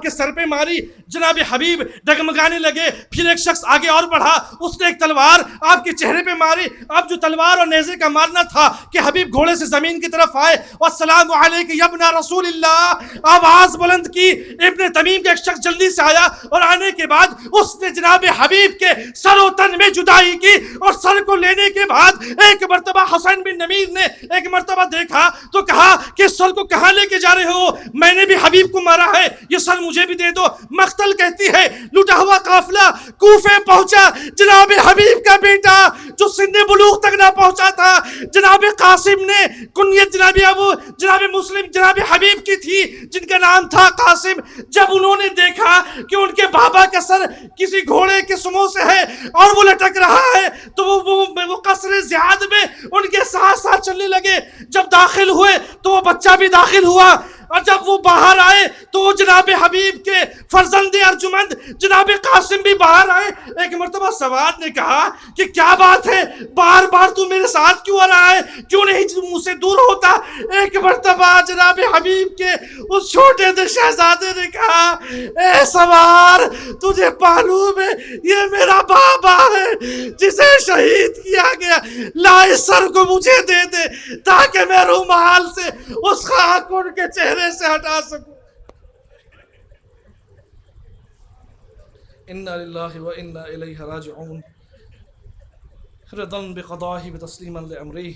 [SPEAKER 1] کے سر پہ ماری، جناب حبیب ڈگمگانے لگے۔ پھر ایک شخص آگے اور بڑھا، اس نے ایک تلوار آپ کے چہرے پہ ماری۔ اب جو تلوار اور نیزے کا مارنا تھا کہ حبیب گھوڑے سے زمین کی طرف آئے، والسلام علیک یا ابن رسول اللہ، آواز بلند کی۔ ابن تمیم کا ایک شخص جلدی سے آیا اور آنے کے بعد اس نے جناب حبیب کے سر و تن میں جدائی کی، اور سر کو لینے کے بعد ایک مرتبہ حسین بن نمیر نے ایک مرتبہ دیکھا تو کہا کہ سر کو کہاں لے کے جا رہے ہو؟ میں نے بھی حبیب کو مارا ہے، یہ سر مجھے بھی دے دو۔ مقتل کہتی ہے لٹا ہوا قافلہ کوفے پہنچا، جناب حبیب کا بیٹا جو سن بلوغ تک نہ پہنچا تھا، جناب قاسم نے کنیت جناب مسلم جناب حبیب کی تھی جن کا نام تھا قاسم، جب انہوں نے دیکھا کہ ان کے بابا کا سر کسی گھوڑے کے سموں سے ہے اور وہ لٹک رہا ہے تو وہ قصر زیاد میں ان کے ساتھ ساتھ چلنے لگے۔ جب داخل ہوئے تو وہ بچہ بھی داخل ہوا۔ اور جب وہ باہر آئے تو جناب حبیب کے فرزند ارجمند جناب قاسم بھی باہر آئے۔ ایک مرتبہ سواد نے کہا کہ کیا بات ہے، بار بار تو میرے ساتھ کیوں آ رہا ہے، کیوں نہیں مجھ سے دور ہوتا؟ ایک مرتبہ جناب حبیب کے اس چھوٹے سے شہزادے نے کہا اے سوار، تجھے معلوم ہے یہ میرا بابا ہے جسے شہید کیا گیا، لا اس سر کو مجھے دے دے تاکہ میں رومال سے اس خاک ان کے چہرے سے ہٹا سکوں۔ انا للہ و انا الیہ راجعون، رضا بقضائہ بتسلیما لامرہ۔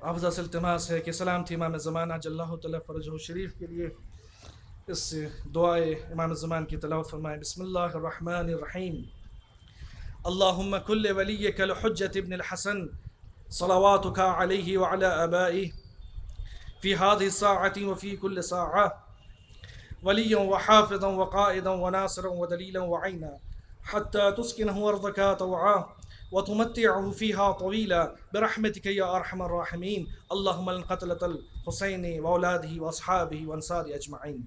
[SPEAKER 1] افضل التماس ہے کہ سلامتی امام زمانہ جل اللہ تعالی فرجہ شریف کے لیے اس دعائے امام زمان کی تلاوت فرمائیں۔ بسم اللہ الرحمن الرحیم۔ اللہم کل ولیک الحجۃ ابن الحسن صلواتک علیہ وعلی آبائہ فی هذه الساعة وفی کل ساعة ولیا وحافظا وقائدا وناصرا ودلیلا وعینا حتى تسکنہ ارضک طوعا وتمتعه فيها طويلا برحمتك يا ارحم الراحمين اللهم القتلة الحسين واولاده واصحابه وانصاره اجمعين۔